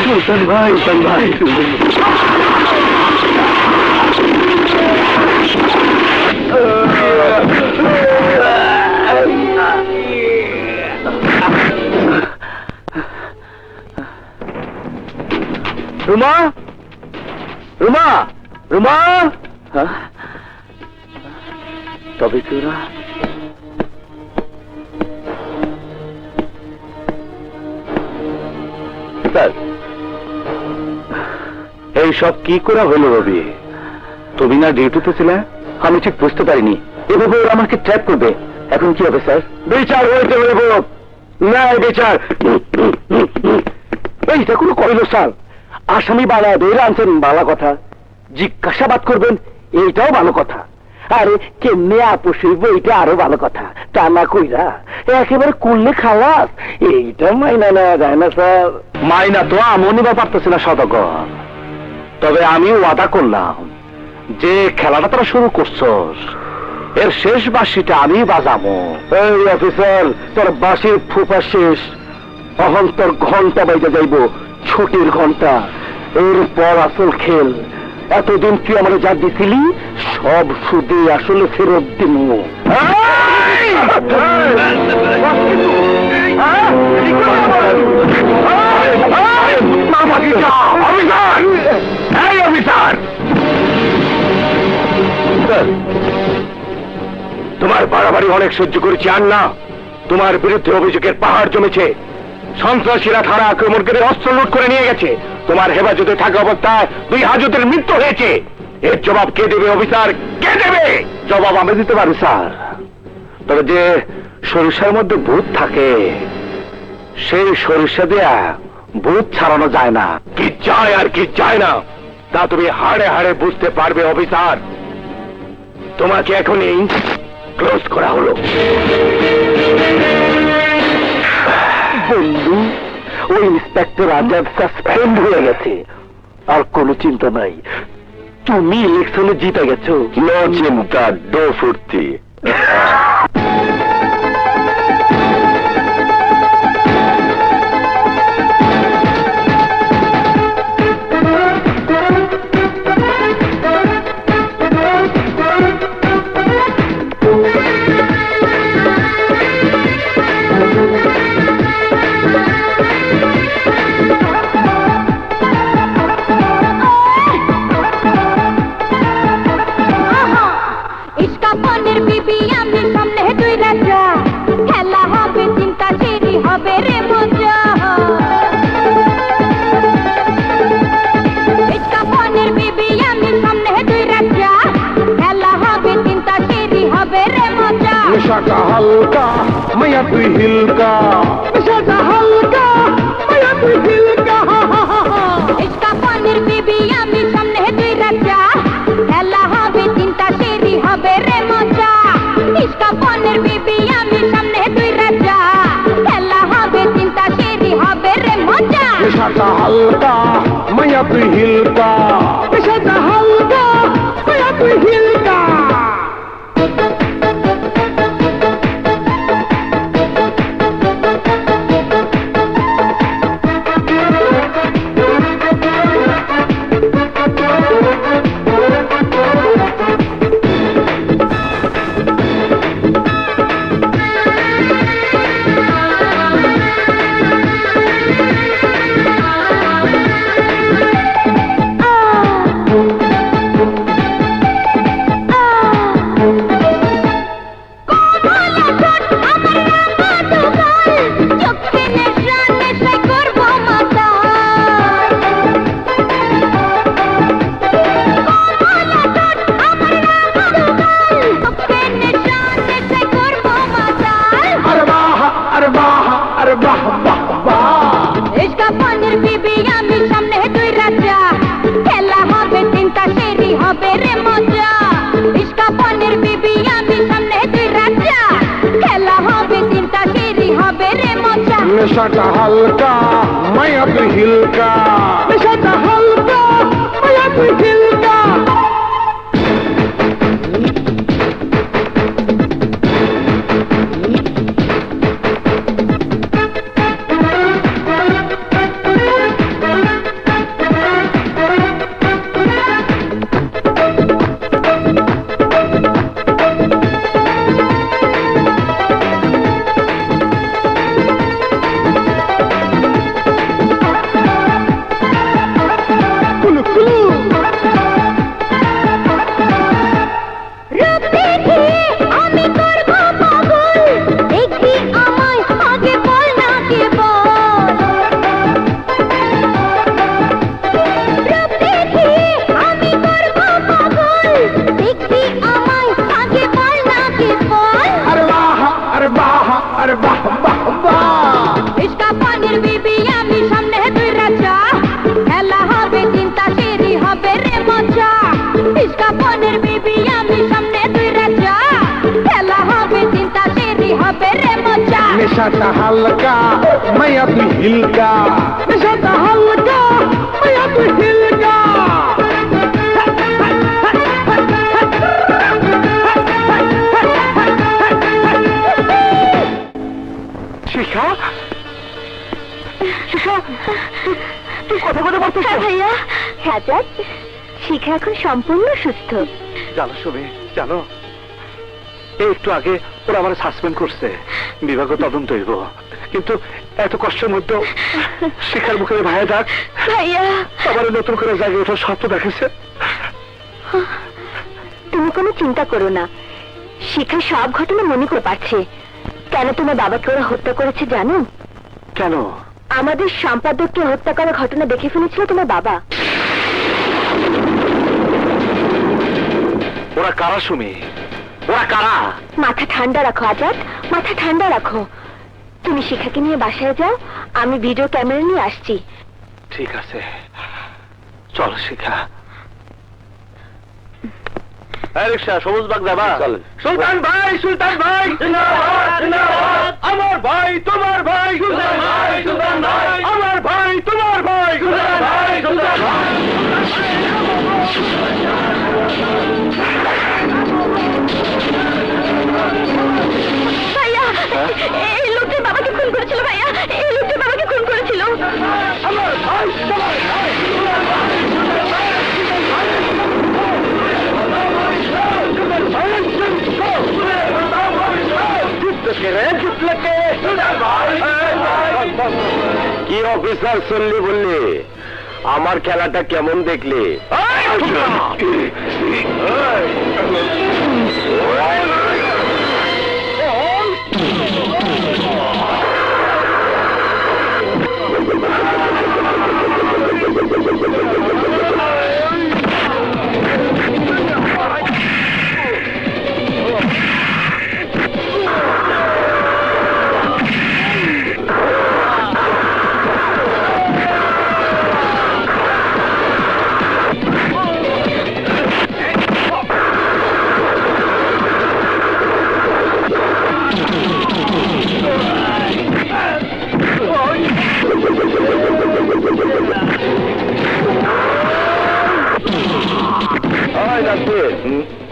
সুলতান ভাই, রুমা, রুমা, রুমা। তবে তোরা এই সব কি করা হলো রবি? তুমি না ডিউটিতে ছিলে? আমি ঠিক বুঝতে পারিনি। এভাবে ওরা আমাকে ট্র্যাপ করবে। এখন কি হবে স্যার? বিচার হইতে হবে, না বিচার। এইটা কোনো কইল স্যার? আসামি বালা বের আনছেন, ভালো কথা। জিজ্ঞাসাবাদ করবেন, এইটাও ভালো কথা। আরে কেমনে আপোষ হইব, এইটা আরো ভালো কথা। তা না কইরা একেবারে করলে খালাস, এইটা মাইনা নেওয়া যায় না স্যার। মাইনা তো আমনি বা পারতেছি না সদাগর। তবে আমি ওয়াদা করলাম যে খেলাটা তোরা শুরু করছস, এর শেষ বাঁশিটা আমি বাজাবো। এই অফিসার, তোর বাঁশির ফুফা শেষ। এখন তোর ঘন্টা বাইতে যাইব, ছুটির ঘন্টা। এরপর আসল খেল। এতদিন তুই আমার যা দিছিলি সব সুদে আসলে ফেরত দিব। তোমার বাড়াবাড়ি অনেক সহ্য করেছি, আর না। তোমার বিরুদ্ধে অভিযোগের পাহাড় জমেছে। সন্ত্রাসীরা থানা আক্রমণ করে অস্ত্র লুট করে নিয়ে গেছে। তোমার হেফাজতে থাকা অবস্থায় 2 হাজতের মৃত্যু হয়েছে। এর জবাব কে দেবে অফিসার, কে দেবে? জবাব আমি দিতে পারি স্যার, তবে যে সরিষার মধ্যে ভূত থাকে সেই সরিষা দেয়া ভূত ছাড়ানো যায় না। কি চায় আর কি চায় না তা তুমি হাড়ে হাড়ে বুঝতে পারবে অফিসার। তোমাকে এখনই ক্লোজ করা হলো। বন্ধু, ওই ইন্সপেক্টর আজাদ সাসপেন্ড হয়ে গেছে। আর কোনো চিন্তা নাই, তুমি ইলেকশনে জিতে গেছো। নো চিন্তা, ডো ফুর্তি। इसका पनीर बीबी आमी सामने दुई राजा खेला হবে চিন্তা সেরি হবে রে মজা इसका पनीर बीबी आमी सामने दुई राजा खेला হবে চিন্তা সেরি হবে রে মজা নেশাটা হালকা মায়া তুই হিলকা, নেশাটা হালকা মায়া তুই হিলকা। इसका पनीर बीबी आमी सामने दुई राजा खेला হবে চিন্তা সেরি হবে রে মজা इसका पनीर बीबी आमी सामने दुई राजा खेला হবে চিন্তা সেরি হবে রে মজা নেশাটা হালকা মায়া তুই হিলকা, নেশাটা হালকা মায়া তুই হিলকা। इसका पनीर बीबी आमी सामने दुई राजा खेला হবে চিন্তা সেরি হবে রে মজা इसका पनीर बीबी आमी सामने दुई राजा खेला হবে চিন্তা সেরি হবে রে মজা নেশাটা হালকা মায়া তুই হিলকা, নেশাটা হালকা মায়া তুই হিলকা। রূপ দেখে আমি করব পাগল দেখবি আমায় আগে বল না কে বল রূপ দেখে আমি করব পাগল দেখবি আমায় আগে বল না কে বল আরে বাহ, আরে বাহ, আরে বাহ বাহ বাহ। इसका पनीर बीबी आमी सामने दुई राजा खेला হবে চিন্তা সেরি হবে রে মজা इसका पनीर बीबी आमी सामने दुई राजा खेला হবে চিন্তা সেরি হবে রে মজা নেশাটা হালকা মায়া তুই হিলকা, নেশাটা হালকা মায়া তুই হিলকা। শিখা, শিখা তুই কথা কথা বলতেছ? হ্যাঁ ভাইয়া আজাদ শিখা এখন সম্পূর্ণ সুস্থ জানো সুমি, জানো এই একটু আগে ওরা আমার সাসপেন্ড করছে, বিভাগ তদন্ত হইব, কিন্তু এত কষ্টের মধ্যে শিখার মুখে ভাইয়া ডাক ভাইয়া আবার নতুন করে জায়গায় ওঠার স্বপ্ন দেখেছে। তুমি কোনো চিন্তা করো না শিখা সব ঘটনা মনে করে পারছে কেন তোমার বাবাকে ওরা হত্যা করেছে জানো? কেন? আমাদের সম্পাদককে হত্যা করার ঘটনা দেখে ফেলেছিল তোমার বাবা। ওরা কারা সুমি? ওরা কারা? মাথা ঠান্ডা রাখো আজাদ, মাথা ঠান্ডা রাখো। তুমি শিখাকে নিয়ে বাসায় যাও, আমি ভিডিও ক্যামেরা নিয়ে আসছি। ঠিক আছে, চল শিখা। রিক্সা সবুজ বাগ যাবা? সুলতান ভাই, সুলতান ভাই, আমার ভাই তোমার ভাই, সুলতান ভাই, সুলতান ভাই, আমার ভাই তোমার ভাই, সুলতান ভাই, সুলতান ভাই। ভাইয়া, এই লোকটি বাবাকে খুন করেছিল। ভাইয়া, এই লোকটি বাবাকে খুন করেছিল। আমার ভাই তোমার ভাই, সুলতান ভাই, সুলতান ভাই। কি অফিসার শুনলি বললি? আমার খেলাটা কেমন দেখলি?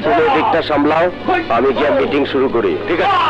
ছেলে দিকটা সামলাও, আমি গিয়ে মিটিং শুরু করি। ঠিক আছে?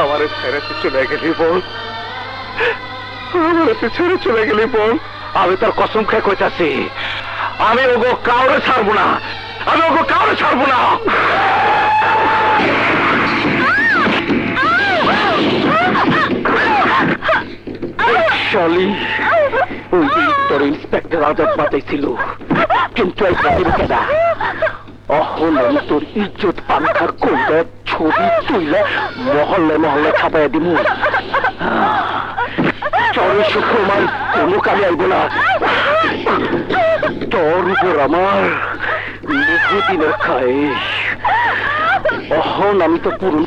আমারে ছেড়ে চলে গেলি বল, আমারে ছেড়ে চলে গেলি বল। আমি তোর কসম খেয়ে কইতাছি, আমি ওগো কাউরে ছাড়বো না, আমি ওগো কাউরে ছাড়বো না। শালি, ওই তোর ইন্সপেক্টর আজাদ পাঠাইছিল, কিন্তু এই পাঠিয়ে না। অহন আমি তোর ইজ্জত পান্থার কোনটা ছবি তুইলে মহল্লে মহল্লে ছাপাইয়া দিব। চরের শুক্রবার কোনো কাজে আইব না। তোর উপর আমার বহুদিনের খাইশ। অহন আমি তো পূরণ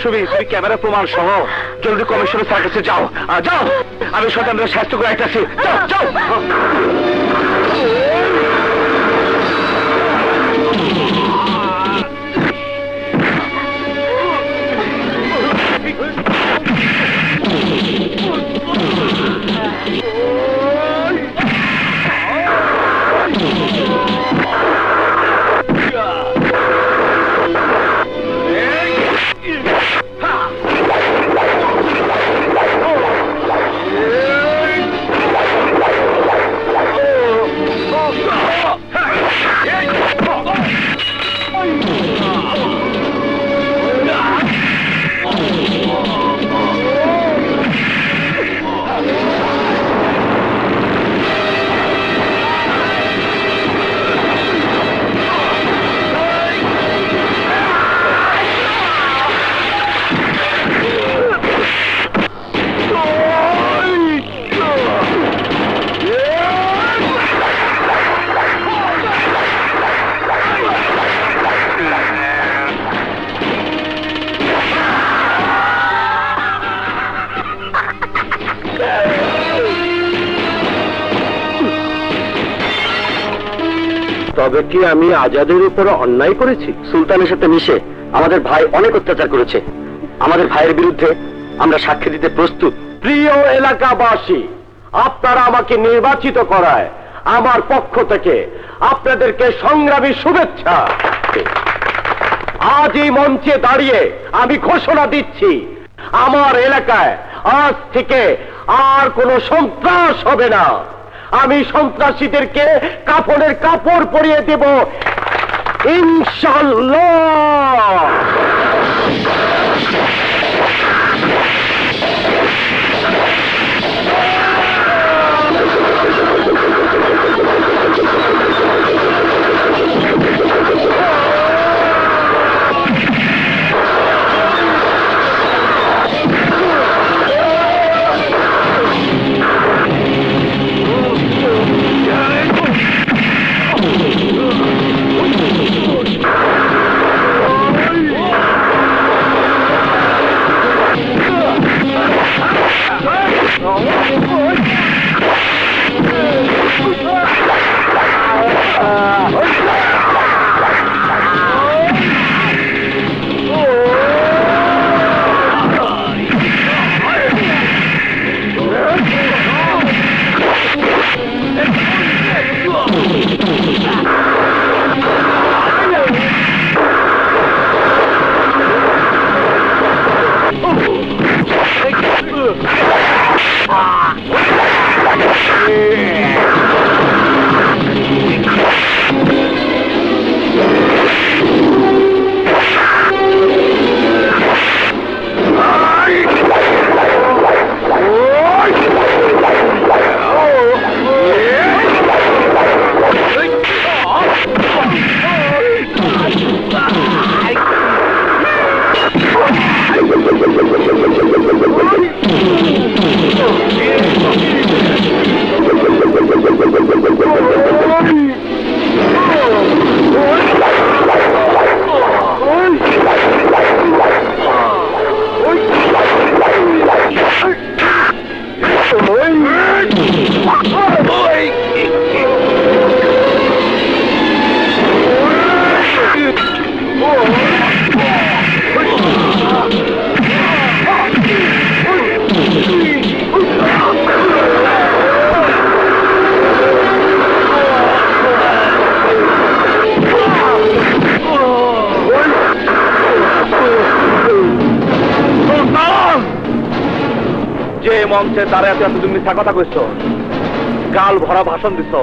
সুবি তুমি ক্যামেরা প্রমাণ সহ জলদি কমিশনার স্যার কাছে যাও যাও, আমি শয়তানদের স্বাস্থ্য করে আইতাছি, যাও যাও। তবে কি আমি আজাদের উপরে অন্যায় করেছি? সুলতানের সাথে মিশে আমাদের ভাই অনেক অত্যাচার করেছে। আমাদের ভাইয়ের বিরুদ্ধে আমরা সাক্ষী দিতে প্রস্তুত। প্রিয় এলাকাবাসী, আপনারা আমাকে নির্বাচিত করায় আমার পক্ষ থেকে আপনাদেরকে সংগ্রামী শুভেচ্ছা। আজ এই মঞ্চে দাঁড়িয়ে আমি ঘোষণা দিচ্ছি, আমার এলাকায় আজ থেকে আর কোনো সন্ত্রাস হবে না। আমি সন্ত্রাসীদেরকে কাপড়ের কাপড় পরিয়ে দেব, ইনশাআল্লাহ। যে মঞ্চে দাঁড়ায় তুমি মিথ্যা কথা কইছ, গাল ভরা ভাষণ দিছ,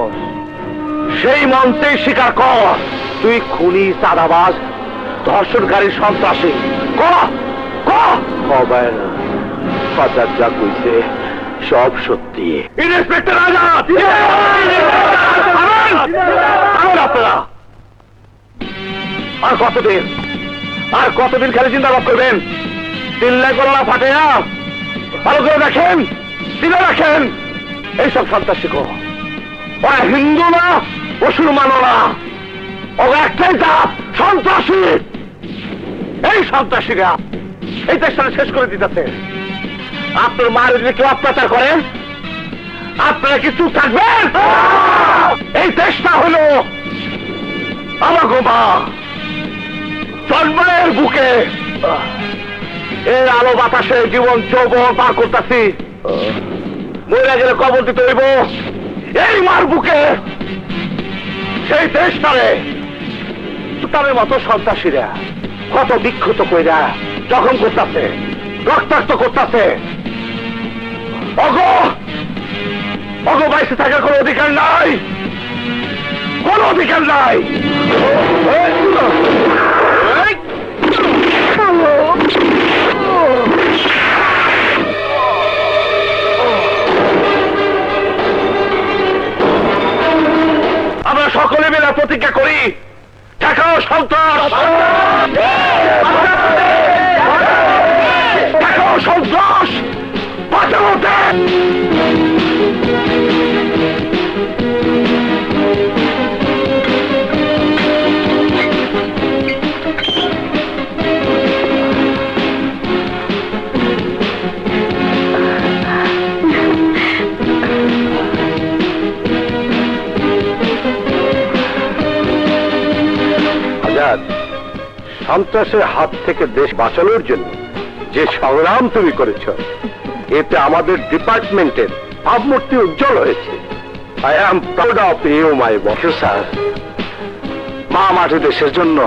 সেই মঞ্চে স্বীকার কর তুই খুনি, চাঁদাবাজ, ধর্ষণকারী, সন্ত্রাসী। হবে না, ফাজার যা কইছে সব সত্যি। ইন্সপেক্টর আজাদ, আপনারা আর কতদিন খালি চিন্তাভাব করবেন? চিল্লাই গলা ফাটে না, ভালো করে রাখেন, চিনে রাখেন। এইসব সন্ত্রাসী ওরা হিন্দু না, মুসলমানও না, ওরা একটাই জাত, সন্ত্রাসী। এই সন্ত্রাসীরা এই দেশটা শেষ করে দিতেছে। আপনার মায়ের যদি কেউ অত্যাচার করে আপনারা কি চুপ থাকবেন? এই দেশটা হলো আমার মা জন্মের বুকে এর আলো বাতাসে জীবন যৌবন পার করতেছি। মরে গেলে কবর দিতে হইব এই মার বুকে। সেই দেশটারে তাদের মতো সন্ত্রাসীরা কত বিক্ষত কইরা জখম করতেছে, রক্তাক্ত করতেছে। অগ বাইসে থাকার কোনো অধিকার নাই, কোনো অধিকার নাই। আমরা সকলে মিলে প্রতিজ্ঞা করি, ঠেকাও সন্ত্রাস, ঠেকাও সন্ত্রাস, বাঁচাও দেশ। সন্ত্রাসের হাত থেকে দেশ বাঁচানোর জন্য যে সংগ্রাম তুমি করেছ, এতে আমাদের ডিপার্টমেন্টের ভাবমূর্তি উজ্জ্বল হয়েছে। I am proud of you my boss. Sir, মা মাটি দেশের জন্য